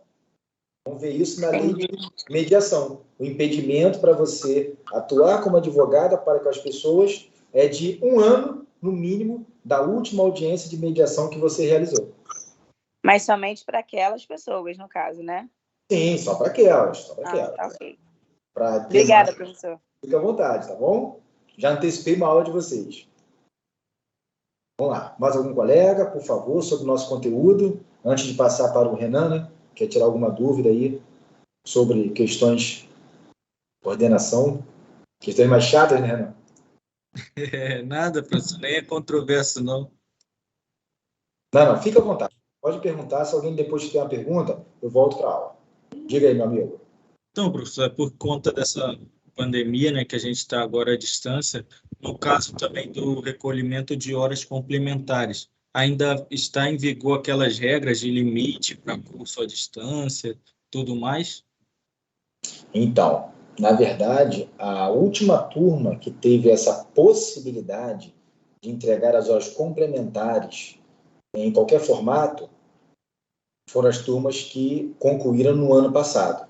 Vamos ver isso na lei de mediação. O impedimento para você atuar como advogada para com as pessoas é de 1 ano, no mínimo, da última audiência de mediação que você realizou. Mas somente para aquelas pessoas, no caso, né? Sim, só para aquelas. Só para aquelas. Tá, ok. Obrigada, professor. Fique à vontade, tá bom? Já antecipei uma aula de vocês. Vamos lá. Mais algum colega, por favor, sobre o nosso conteúdo? Antes de passar para o Renan, né? Quer tirar alguma dúvida aí sobre questões de coordenação? Questões mais chatas, né, Renan? Nada, professor, nem é controverso, não. Não, fica à vontade. Pode perguntar. Se alguém depois tiver uma pergunta, eu volto para a aula. Diga aí, meu amigo. Então, professor, por conta dessa pandemia, né, que a gente está agora à distância, no caso também do recolhimento de horas complementares, ainda está em vigor aquelas regras de limite para curso à distância, tudo mais? Então, na verdade, a última turma que teve essa possibilidade de entregar as horas complementares em qualquer formato foram as turmas que concluíram no ano passado.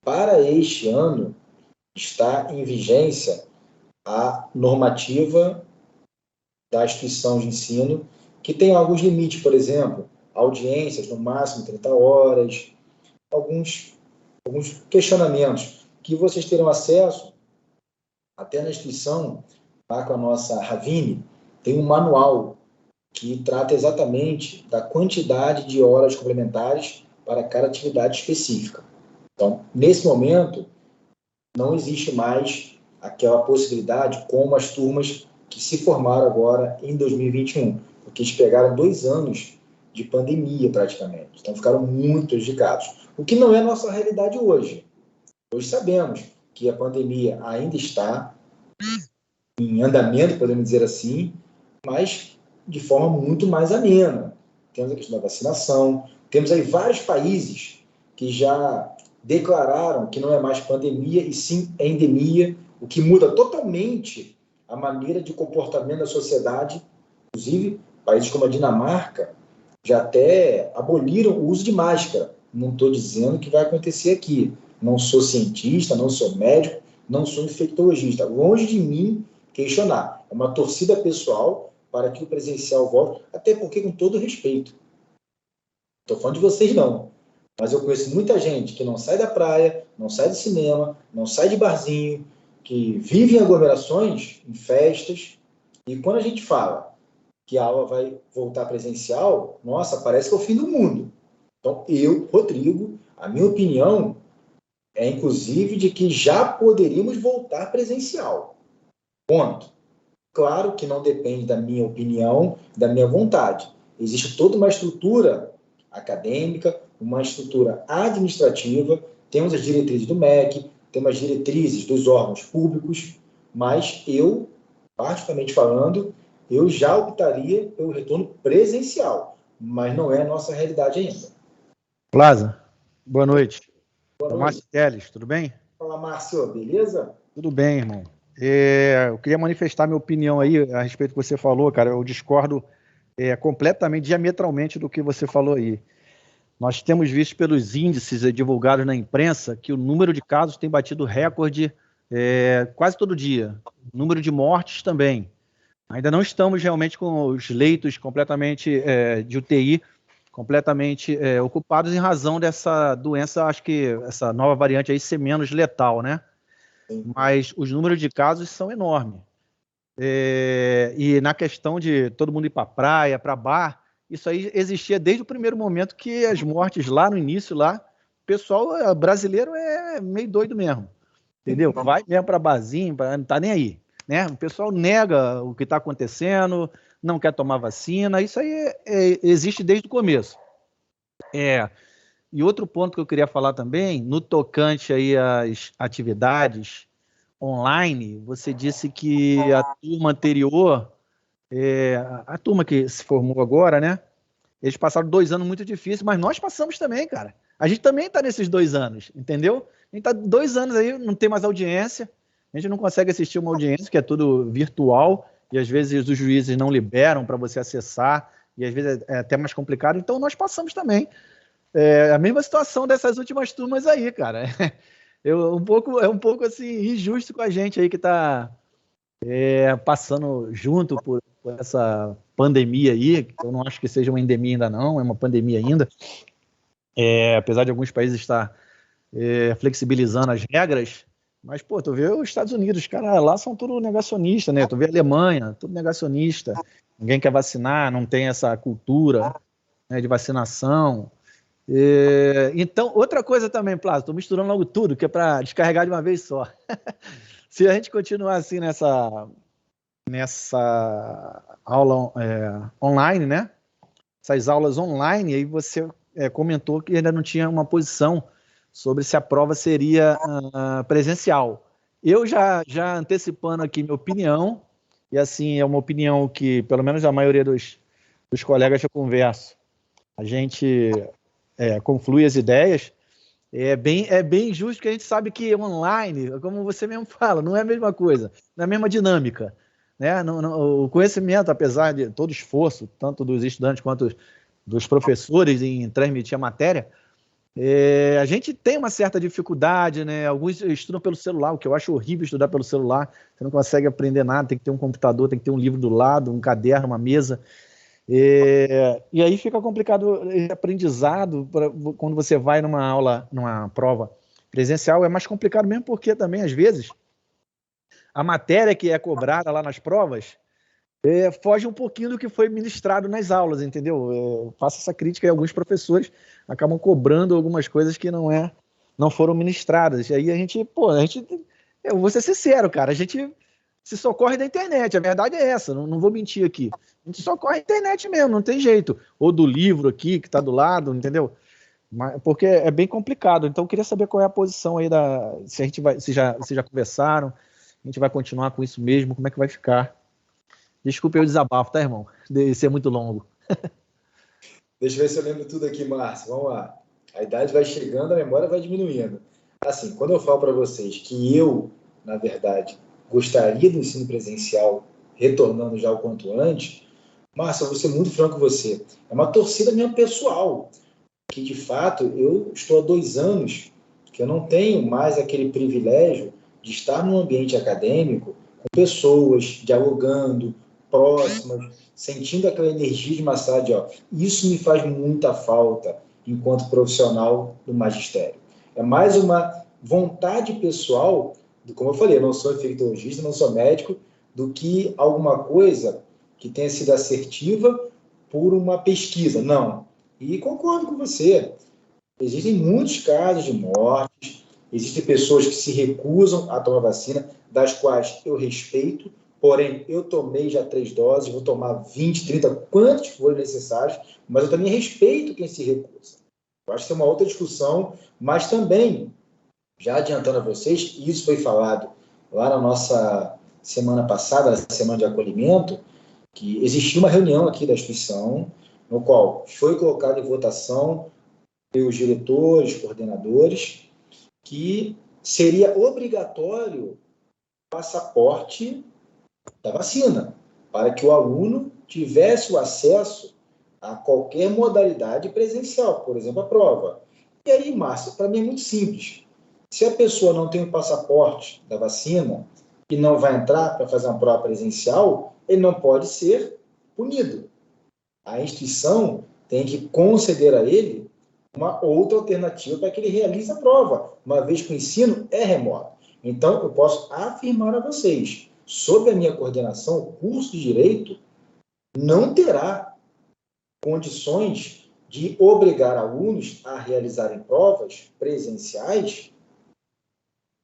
Para este ano, está em vigência a normativa da instituição de ensino, que tem alguns limites, por exemplo, audiências no máximo 30 horas, alguns questionamentos que vocês terão acesso até na instituição, lá com a nossa Ravine, tem um manual que trata exatamente da quantidade de horas complementares para cada atividade específica. Então, nesse momento, não existe mais aquela possibilidade como as turmas que se formaram agora em 2021, porque eles pegaram 2 anos de pandemia praticamente, então ficaram muito prejudicados, o que não é a nossa realidade hoje. Hoje sabemos que a pandemia ainda está em andamento, podemos dizer assim, mas de forma muito mais amena. Temos a questão da vacinação, temos aí vários países que já declararam que não é mais pandemia e sim endemia, o que muda totalmente a maneira de comportamento da sociedade. Inclusive, países como a Dinamarca já até aboliram o uso de máscara. Não estou dizendo que vai acontecer aqui. Não sou cientista, não sou médico, não sou infectologista. Longe de mim questionar. É uma torcida pessoal para que o presencial volte, até porque, com todo respeito, estou falando de vocês não, mas eu conheço muita gente que não sai da praia, não sai do cinema, não sai de barzinho, que vive em aglomerações, em festas, e quando a gente fala que a aula vai voltar presencial, nossa, parece que é o fim do mundo. Então, eu, Rodrigo, a minha opinião é, inclusive, de que já poderíamos voltar presencial. Ponto. Claro que não depende da minha opinião, da minha vontade. Existe toda uma estrutura acadêmica, uma estrutura administrativa, temos as diretrizes do MEC, temos as diretrizes dos órgãos públicos, mas eu, particularmente falando, eu já optaria pelo retorno presencial, mas não é a nossa realidade ainda. Plaza, boa noite. Boa noite. Márcio Teles, tudo bem? Fala, Márcio, beleza? Tudo bem, irmão. Eu queria manifestar minha opinião aí a respeito do que você falou, cara. Eu discordo completamente, diametralmente do que você falou aí. Nós temos visto pelos índices divulgados na imprensa que o número de casos tem batido recorde quase todo dia. O número de mortes também. Ainda não estamos realmente com os leitos completamente de UTI completamente ocupados em razão dessa doença, acho que essa nova variante aí ser menos letal, né? Sim. Mas os números de casos são enormes. E na questão de todo mundo ir para praia, para bar, isso aí existia desde o primeiro momento que as mortes lá no início, lá, o pessoal brasileiro é meio doido mesmo, entendeu? Vai mesmo para barzinho, não tá nem aí, né? O pessoal nega o que está acontecendo, não quer tomar vacina, isso aí existe desde o começo. E outro ponto que eu queria falar também, no tocante aí às atividades online, você disse que a turma anterior, a turma que se formou agora, né? Eles passaram 2 anos muito difíceis, mas nós passamos também, cara. A gente também está nesses 2 anos, entendeu? A gente está 2 anos aí, não tem mais audiência, a gente não consegue assistir uma audiência, que é tudo virtual, e às vezes os juízes não liberam para você acessar, e às vezes é até mais complicado, então nós passamos também. A mesma situação dessas últimas turmas aí, cara. É um pouco assim, injusto com a gente aí que está passando junto por essa pandemia aí, que eu não acho que seja uma endemia ainda não, é uma pandemia ainda. Apesar de alguns países estar flexibilizando as regras, mas, pô, tu vê os Estados Unidos, os caras lá são tudo negacionista, né? Tu vê a Alemanha, tudo negacionista, ninguém quer vacinar, não tem essa cultura, né, de vacinação. Então, outra coisa também, Plaza, estou misturando logo tudo, que é para descarregar de uma vez só. Se a gente continuar assim nessa aula online, né? Essas aulas online, aí você comentou que ainda não tinha uma posição sobre se a prova seria presencial. Eu já antecipando aqui minha opinião, e assim, é uma opinião que, pelo menos a maioria dos colegas que eu converso, a gente conflui as ideias, é bem justo, que a gente sabe que online, como você mesmo fala, não é a mesma coisa, não é a mesma dinâmica, né? O conhecimento, apesar de todo esforço, tanto dos estudantes quanto dos professores em transmitir a matéria, a gente tem uma certa dificuldade, né? Alguns estudam pelo celular, o que eu acho horrível estudar pelo celular, você não consegue aprender nada, tem que ter um computador, tem que ter um livro do lado, um caderno, uma mesa. E aí fica complicado esse aprendizado quando você vai numa aula, numa prova presencial, é mais complicado mesmo porque também, às vezes, a matéria que é cobrada lá nas provas foge um pouquinho do que foi ministrado nas aulas, entendeu? Eu faço essa crítica e alguns professores acabam cobrando algumas coisas que não foram ministradas. E aí eu vou ser sincero, cara, a gente se socorre da internet, a verdade é essa, não vou mentir aqui. A gente socorre da internet mesmo, não tem jeito. Ou do livro aqui, que está do lado, entendeu? Porque é bem complicado. Então, eu queria saber qual é a posição aí se já conversaram, a gente vai continuar com isso mesmo, como é que vai ficar? Desculpe o desabafo, tá, irmão? De ser muito longo. Deixa eu ver se eu lembro tudo aqui, Márcio. Vamos lá. A idade vai chegando, a memória vai diminuindo. Assim, quando eu falo para vocês que eu, na verdade, gostaria do ensino presencial retornando já o quanto antes, Márcio, eu vou ser muito franco com você. É uma torcida minha pessoal, que de fato eu estou há 2 anos que eu não tenho mais aquele privilégio de estar num ambiente acadêmico com pessoas dialogando, próximas, sentindo aquela energia de uma sala de aula. Isso me faz muita falta enquanto profissional do magistério. É mais uma vontade pessoal, como eu falei, eu não sou infectologista, não sou médico, do que alguma coisa que tenha sido assertiva por uma pesquisa. Não. E concordo com você. Existem muitos casos de mortes, existem pessoas que se recusam a tomar vacina, das quais eu respeito, porém, eu tomei já 3 doses, vou tomar 20, 30, quantos forem necessários, mas eu também respeito quem se recusa. Eu acho que é uma outra discussão, mas também, já adiantando a vocês, isso foi falado lá na nossa semana passada, na semana de acolhimento, que existia uma reunião aqui da instituição, no qual foi colocado em votação pelos diretores, coordenadores, que seria obrigatório o passaporte da vacina, para que o aluno tivesse o acesso a qualquer modalidade presencial, por exemplo, a prova. E aí, Márcio, para mim é muito simples. Se a pessoa não tem o passaporte da vacina e não vai entrar para fazer uma prova presencial, ele não pode ser punido. A instituição tem que conceder a ele uma outra alternativa para que ele realize a prova, uma vez que o ensino é remoto. Então, eu posso afirmar a vocês, sob a minha coordenação, o curso de Direito não terá condições de obrigar alunos a realizarem provas presenciais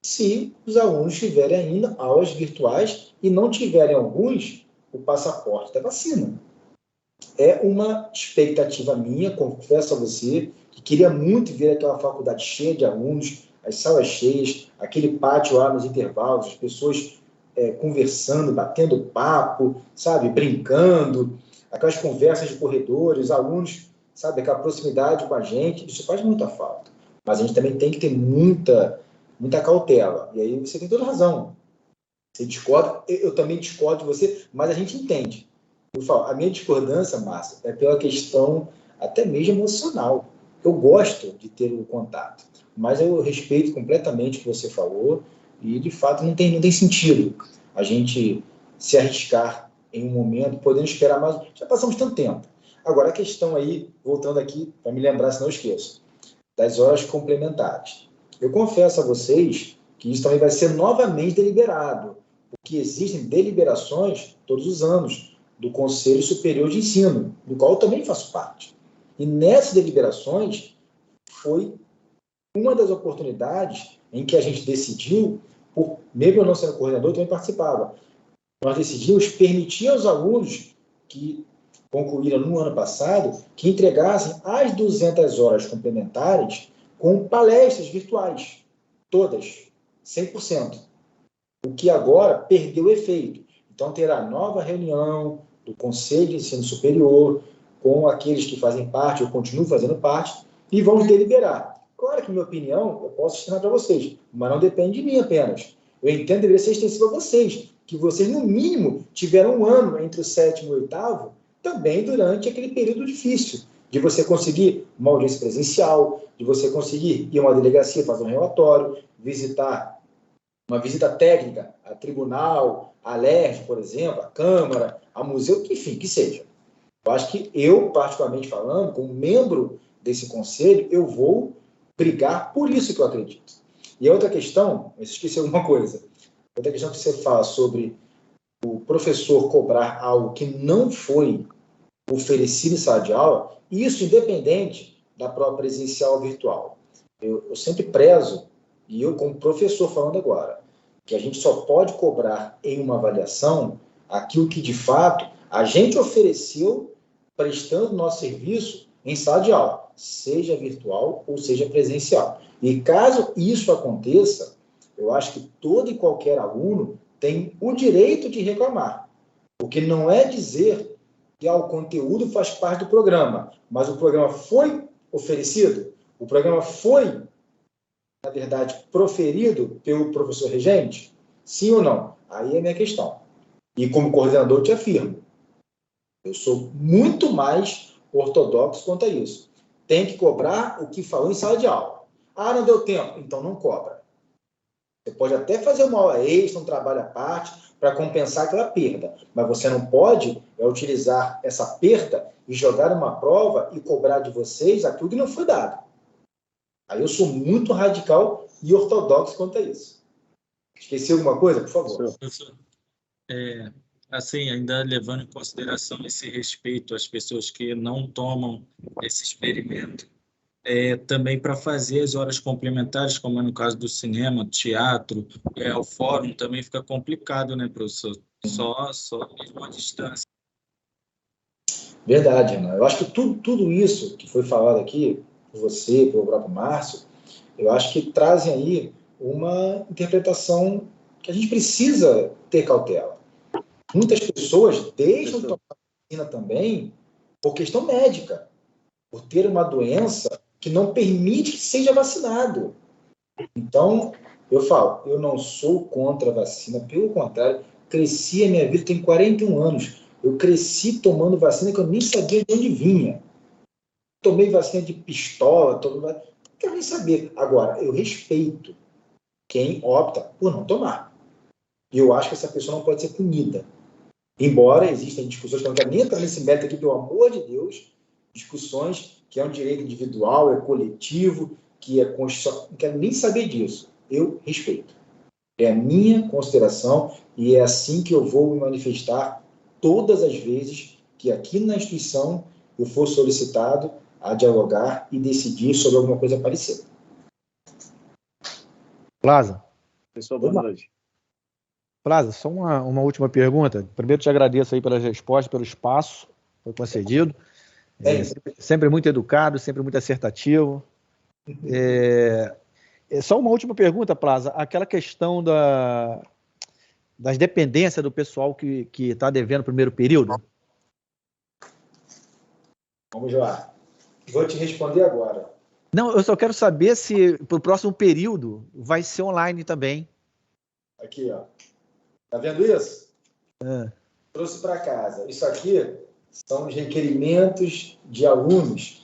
se os alunos tiverem ainda aulas virtuais e não tiverem alguns o passaporte da vacina. É uma expectativa minha, confesso a você, que queria muito ver aquela faculdade cheia de alunos, as salas cheias, aquele pátio lá nos intervalos, as pessoas conversando, batendo papo, sabe, brincando, aquelas conversas de corredores, alunos, sabe, aquela proximidade com a gente, isso faz muita falta. Mas a gente também tem que ter muita cautela. E aí você tem toda razão. Você discorda, eu também discordo de você, mas a gente entende. Eu falo, a minha discordância, Márcia, é pela questão até mesmo emocional. Eu gosto de ter o contato, mas eu respeito completamente o que você falou e, de fato, não tem sentido a gente se arriscar em um momento, podendo esperar mais. Já passamos tanto tempo. Agora, a questão aí, voltando aqui, para me lembrar, se não esqueço, das horas complementares. Eu confesso a vocês que isso também vai ser novamente deliberado, porque existem deliberações todos os anos do Conselho Superior de Ensino, do qual eu também faço parte. E nessas deliberações foi uma das oportunidades em que a gente decidiu, mesmo eu não sendo coordenador, eu também participava, nós decidimos permitir aos alunos que concluíram no ano passado que entregassem as 200 horas complementares com palestras virtuais, todas, 100%. O que agora perdeu o efeito. Então, terá nova reunião do Conselho de Ensino Superior com aqueles que fazem parte, ou continuam fazendo parte, e vamos deliberar. Claro que minha opinião, eu posso ensinar para vocês, mas não depende de mim apenas. Eu entendo que deveria ser extensivo a vocês, que vocês, no mínimo, tiveram um ano entre o 7º e o 8º, também durante aquele período difícil, de você conseguir uma audiência presencial, de você conseguir ir a uma delegacia, fazer um relatório, visitar uma visita técnica a tribunal, a LERJ, por exemplo, a Câmara, a museu, enfim, que seja. Eu acho que eu, particularmente falando, como membro desse conselho, eu vou brigar por isso que eu acredito. E a outra questão, eu esqueci alguma coisa, outra questão que você fala sobre o professor cobrar algo que não foi oferecido em sala de aula, isso independente da prova presencial ou virtual. Eu sempre prezo, e eu como professor falando agora, que a gente só pode cobrar em uma avaliação aquilo que, de fato, a gente ofereceu prestando nosso serviço em sala de aula, seja virtual ou seja presencial. E caso isso aconteça, eu acho que todo e qualquer aluno tem o direito de reclamar, porque não é dizer que o conteúdo faz parte do programa, mas o programa foi oferecido, o programa foi, na verdade, proferido pelo professor regente? Sim ou não? Aí é a minha questão. E como coordenador, eu te afirmo, eu sou muito mais ortodoxo quanto a isso. Tem que cobrar o que falou em sala de aula. Ah, não deu tempo, então não cobra. Você pode até fazer uma aula extra, um trabalho à parte, para compensar aquela perda, mas você não pode utilizar essa perda e jogar uma prova e cobrar de vocês aquilo que não foi dado. Aí eu sou muito radical e ortodoxo quanto a isso. Esqueci alguma coisa, por favor? Professor, assim, ainda levando em consideração esse respeito às pessoas que não tomam esse experimento, também para fazer as horas complementares, como é no caso do cinema, teatro, o fórum, também fica complicado, né, professor? Só mesmo à distância. Verdade, Ana. Eu acho que tudo isso que foi falado aqui, por você, pelo próprio Márcio, eu acho que trazem aí uma interpretação que a gente precisa ter cautela. Muitas pessoas deixam de tomar vacina também por questão médica, por ter uma doença que não permite que seja vacinado. Então, eu falo, eu não sou contra a vacina, pelo contrário, cresci a minha vida, tenho 41 anos, eu cresci tomando vacina que eu nem sabia de onde vinha. Tomei vacina de pistola, não quero nem saber. Agora, eu respeito quem opta por não tomar. E eu acho que essa pessoa não pode ser punida. Embora existem discussões, que eu não quero nem entrar nesse mérito aqui, pelo amor de Deus, discussões que é um direito individual, é coletivo, que é constitucional, não quero nem saber disso. Eu respeito. É a minha consideração e é assim que eu vou me manifestar todas as vezes que aqui na instituição eu for solicitado a dialogar e decidir sobre alguma coisa parecida. Plaza. Pessoal, boa noite. Plaza, só uma última pergunta. Primeiro, te agradeço aí pelas respostas, pelo espaço que foi concedido. Sempre muito educado, sempre muito acertativo. Só uma última pergunta, Plaza. Aquela questão das dependências do pessoal que está devendo o primeiro período? Vamos lá. Vou te responder agora. Não, eu só quero saber se para o próximo período vai ser online também. Aqui, ó. Tá vendo isso? Trouxe para casa. Isso aqui são os requerimentos de alunos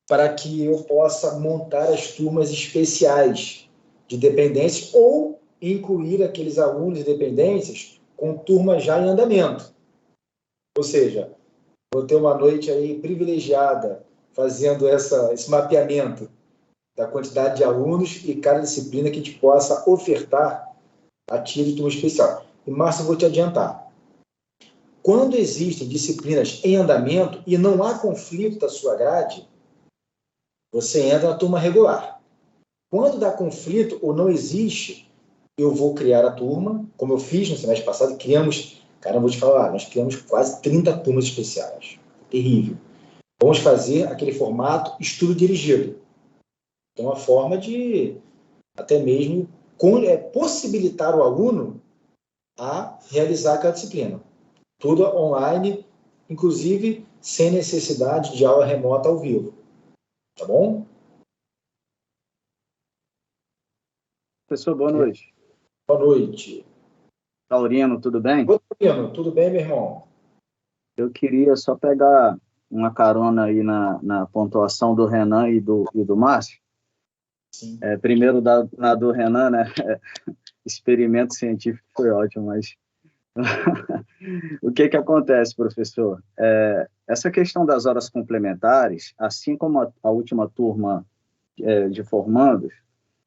para que eu possa montar as turmas especiais de dependências ou incluir aqueles alunos de dependências com turmas já em andamento. Ou seja, vou ter uma noite aí privilegiada fazendo esse mapeamento da quantidade de alunos e cada disciplina que a gente possa ofertar a título de turma especial. E, Márcio, eu vou te adiantar. Quando existem disciplinas em andamento e não há conflito da sua grade, você entra na turma regular. Quando dá conflito ou não existe, eu vou criar a turma, como eu fiz no semestre passado, vou te falar, nós criamos quase 30 turmas especiais. Terrível. Vamos fazer aquele formato estudo dirigido. É uma forma de, até mesmo, possibilitar o aluno a realizar aquela disciplina. Tudo online, inclusive sem necessidade de aula remota ao vivo. Tá bom? Professor, boa noite. Boa noite. Taurino, tudo bem? Oi, Taurino, tudo bem, meu irmão? Eu queria só pegar uma carona aí na pontuação do Renan e do Márcio. Sim. Primeiro na do Renan, né? Experimento científico foi ótimo, mas o que acontece, professor? Essa questão das horas complementares, assim como a última turma de formandos,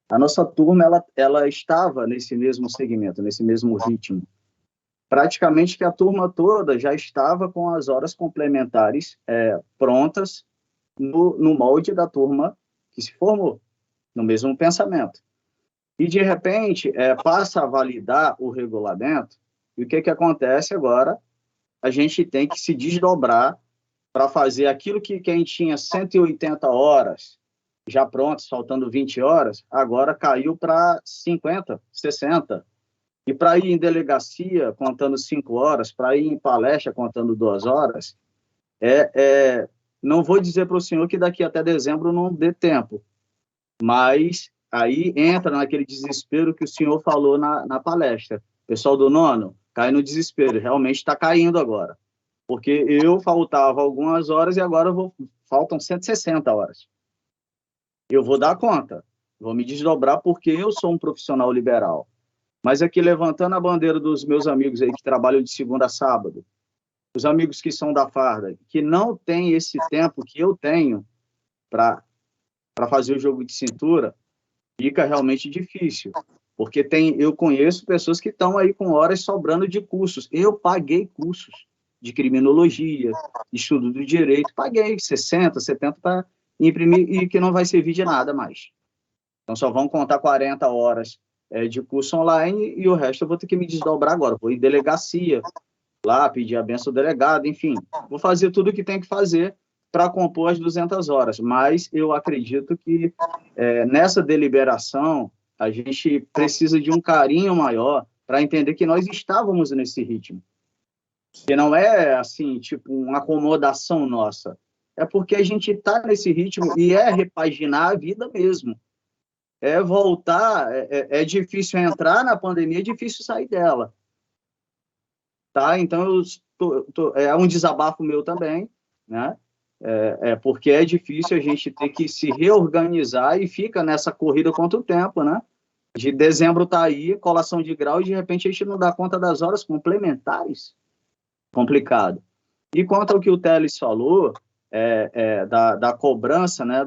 a nossa turma ela estava nesse mesmo segmento, nesse mesmo ritmo. Praticamente que a turma toda já estava com as horas complementares prontas no molde da turma que se formou, no mesmo pensamento. E, de repente, passa a validar o regulamento, e o que acontece agora? A gente tem que se desdobrar para fazer aquilo que quem tinha 180 horas já prontas, faltando 20 horas, agora caiu para 50, 60. E para ir em delegacia, contando 5 horas, para ir em palestra, contando 2 horas, não vou dizer para o senhor que daqui até dezembro não dê tempo, mas aí entra naquele desespero que o senhor falou na palestra. Pessoal do nono, cai no desespero, realmente está caindo agora, porque eu faltava algumas horas e agora faltam 160 horas. Eu vou dar conta, vou me desdobrar porque eu sou um profissional liberal. Mas aqui, levantando a bandeira dos meus amigos aí que trabalham de segunda a sábado, os amigos que são da farda, que não têm esse tempo que eu tenho para fazer o jogo de cintura, fica realmente difícil. Porque eu conheço pessoas que estão aí com horas sobrando de cursos. Eu paguei cursos de criminologia, estudo do direito, paguei 60, 70 para imprimir e que não vai servir de nada mais. Então, só vão contar 40 horas de curso online e o resto eu vou ter que me desdobrar agora. Vou ir em delegacia, lá, pedir a benção do delegado, enfim. Vou fazer tudo o que tem que fazer para compor as 200 horas. Mas eu acredito que nessa deliberação a gente precisa de um carinho maior para entender que nós estávamos nesse ritmo. Que não é, assim, tipo, uma acomodação nossa. É porque a gente está nesse ritmo e repaginar a vida mesmo. Voltar, é difícil entrar na pandemia, é difícil sair dela. Tá? Então, é um desabafo meu também, né? Porque é difícil a gente ter que se reorganizar e fica nessa corrida contra o tempo, né? De dezembro tá aí, colação de grau, e de repente a gente não dá conta das horas complementares. Complicado. E quanto ao que o Teles falou, da cobrança, né?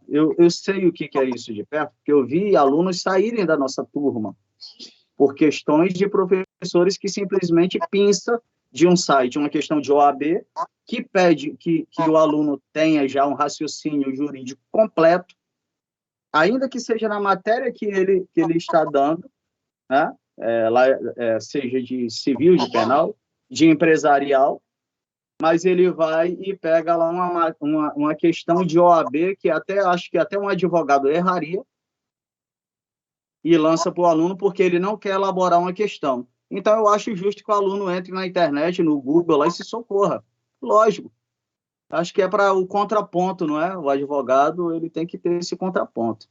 Eu sei o que é isso de perto, porque eu vi alunos saírem da nossa turma por questões de professores que simplesmente pinça de um site uma questão de OAB que pede que o aluno tenha já um raciocínio jurídico completo, ainda que seja na matéria que ele está dando, né? Seja de civil, de penal, de empresarial, mas ele vai e pega lá uma questão de OAB que acho que até um advogado erraria e lança para o aluno porque ele não quer elaborar uma questão. Então, eu acho justo que o aluno entre na internet, no Google, lá e se socorra. Lógico. Acho que é para o contraponto, não é? O advogado, ele tem que ter esse contraponto.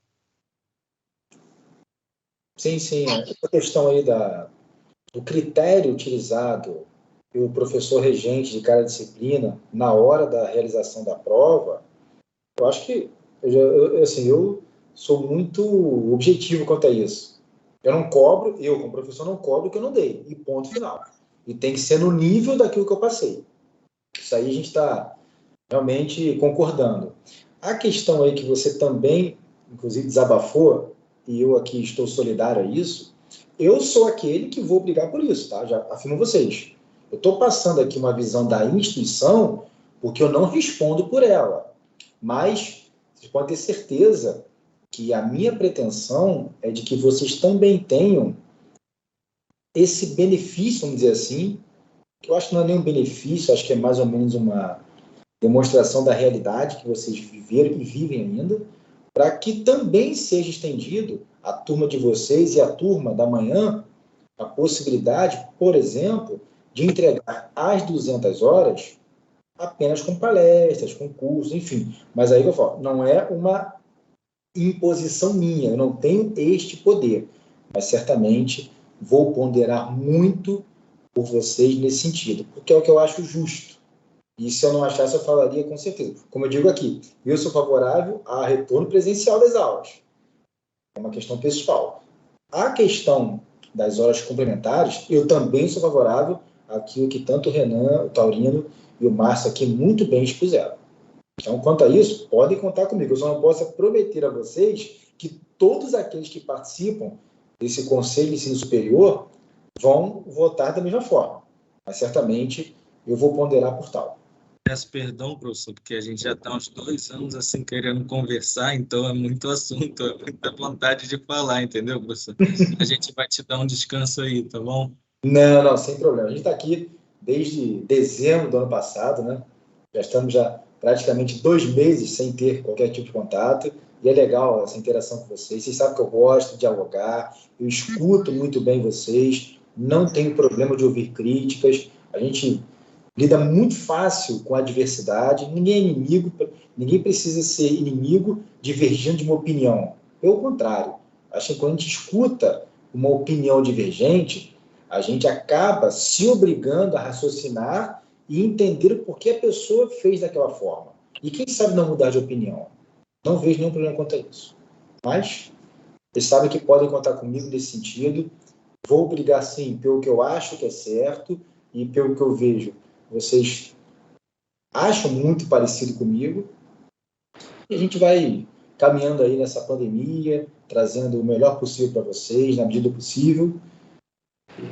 Sim, sim. Essa questão aí do critério utilizado pelo professor regente de cada disciplina na hora da realização da prova, eu acho que eu sou muito objetivo quanto a isso. Eu como professor, não cobro o que eu não dei, e ponto final. E tem que ser no nível daquilo que eu passei. Isso aí a gente está realmente concordando. A questão aí que você também, inclusive, desabafou, e eu aqui estou solidário a isso, eu sou aquele que vou brigar por isso, tá? Já afirmo vocês. Eu estou passando aqui uma visão da instituição porque eu não respondo por ela. Mas vocês podem ter certeza que a minha pretensão é de que vocês também tenham esse benefício, vamos dizer assim, que eu acho que não é nem um benefício, acho que é mais ou menos uma demonstração da realidade que vocês viveram e vivem ainda, para que também seja estendido à turma de vocês e à turma da manhã a possibilidade, por exemplo, de entregar as 200 horas apenas com palestras, com cursos, enfim. Mas aí eu falo, não é uma imposição minha, eu não tenho este poder, mas certamente vou ponderar muito por vocês nesse sentido, porque é o que eu acho justo. E se eu não achasse, eu falaria com certeza. Como eu digo aqui, eu sou favorável ao retorno presencial das aulas. É uma questão pessoal. A questão das horas complementares, eu também sou favorável àquilo que tanto o Renan, o Taurino e o Márcio aqui muito bem expuseram. Então, quanto a isso, podem contar comigo. Eu só não posso prometer a vocês que todos aqueles que participam desse Conselho de Ensino Superior vão votar da mesma forma. Mas, certamente, eu vou ponderar por tal. Peço perdão, professor, porque a gente já está uns 2 anos assim querendo conversar, então é muito assunto, é muita vontade de falar, entendeu, professor? A gente vai te dar um descanso aí, tá bom? Não, sem problema. A gente está aqui desde dezembro do ano passado, né? Já estamos praticamente 2 meses sem ter qualquer tipo de contato, e é legal essa interação com vocês. Vocês sabem que eu gosto de dialogar, eu escuto muito bem vocês, não tenho problema de ouvir críticas, a gente lida muito fácil com a diversidade, ninguém é inimigo, ninguém precisa ser inimigo divergindo de uma opinião. Pelo contrário, acho que quando a gente escuta uma opinião divergente, a gente acaba se obrigando a raciocinar e entender o porquê a pessoa fez daquela forma. E quem sabe não mudar de opinião? Não vejo nenhum problema quanto a isso. Mas vocês sabem que podem contar comigo nesse sentido. Vou brigar, sim, pelo que eu acho que é certo e pelo que eu vejo. Vocês acham muito parecido comigo. E a gente vai caminhando aí nessa pandemia, trazendo o melhor possível para vocês, na medida do possível.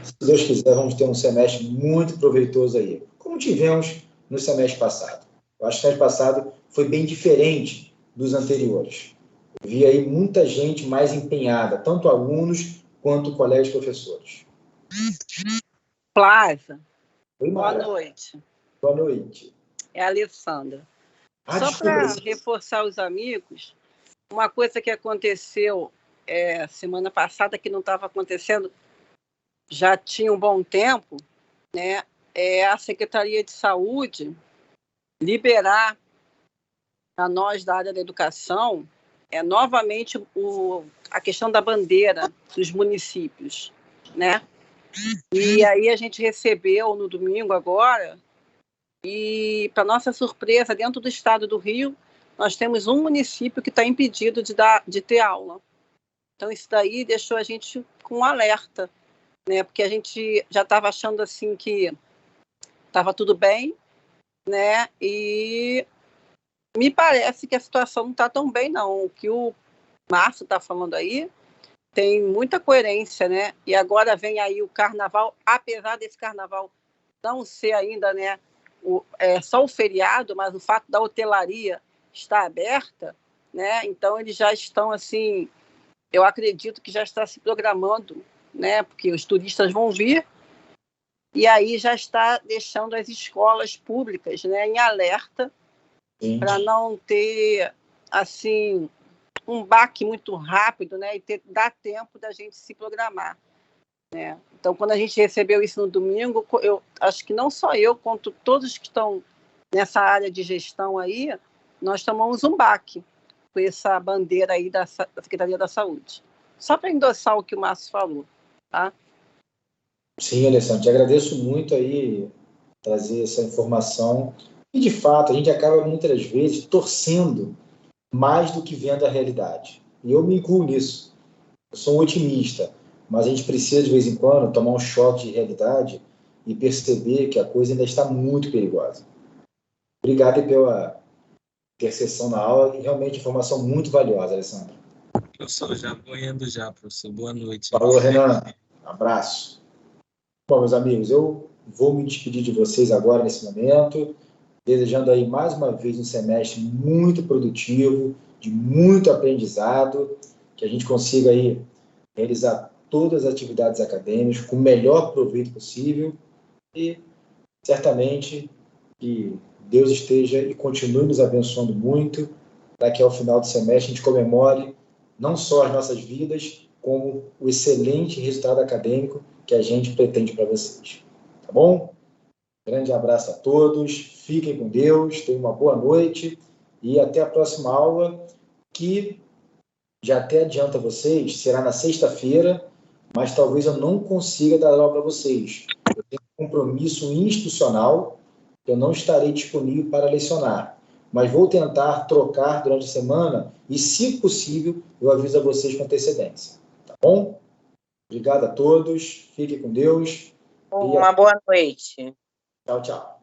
Se Deus quiser, vamos ter um semestre muito proveitoso aí, como tivemos no semestre passado. Eu acho que o semestre passado foi bem diferente dos anteriores. Eu vi aí muita gente mais empenhada, tanto alunos quanto colegas professores. Flávia, Oi, boa Mara. noite. Boa noite. É a Alessandra. Só desculpa, para reforçar os amigos, uma coisa que aconteceu semana passada, que não estava acontecendo já tinha um bom tempo, né, é a Secretaria de Saúde liberar a nós da área da educação novamente a questão da bandeira dos municípios, né? E aí a gente recebeu no domingo agora, e para nossa surpresa, dentro do estado do Rio, nós temos um município que está impedido de ter aula. Então isso daí deixou a gente com um alerta, né? Porque a gente já estava achando assim que estava tudo bem, né? E me parece que a situação não está tão bem, não. O que o Márcio está falando aí tem muita coerência, né? E agora vem aí o carnaval, apesar desse carnaval não ser ainda, né, só o feriado, mas o fato da hotelaria estar aberta, né? Então eles já estão assim, eu acredito que já está se programando, né? Porque os turistas vão vir e aí já está deixando as escolas públicas, né, em alerta para não ter assim um baque muito rápido, né, e dar tempo da gente se programar, né? Então, quando a gente recebeu isso no domingo, eu acho que não só eu, quanto todos que estão nessa área de gestão aí, nós tomamos um baque com essa bandeira aí da Secretaria da Saúde. Só para endossar o que o Márcio falou, tá? Sim, Alessandro, te agradeço muito aí trazer essa informação. E, de fato, a gente acaba muitas vezes torcendo mais do que vendo a realidade. E eu me incluo nisso. Eu sou um otimista, mas a gente precisa, de vez em quando, tomar um choque de realidade e perceber que a coisa ainda está muito perigosa. Obrigado pela intercessão na aula e realmente informação muito valiosa, Alessandro. Professor, já vou indo já, professor. Boa noite. Falou, Renan. Abraço. Bom, meus amigos, eu vou me despedir de vocês agora, nesse momento, desejando aí mais uma vez um semestre muito produtivo, de muito aprendizado, que a gente consiga aí realizar todas as atividades acadêmicas com o melhor proveito possível e, certamente, que Deus esteja e continue nos abençoando muito, para que ao final do semestre a gente comemore não só as nossas vidas, como o excelente resultado acadêmico que a gente pretende para vocês. Tá bom? Grande abraço a todos, fiquem com Deus, tenham uma boa noite e até a próxima aula, que já até adianta vocês, será na sexta-feira, mas talvez eu não consiga dar aula para vocês. Eu tenho um compromisso institucional, eu não estarei disponível para lecionar, mas vou tentar trocar durante a semana e, se possível, eu aviso a vocês com antecedência. Tá bom? Obrigado a todos, fiquem com Deus. Uma boa noite. Tchau, tchau.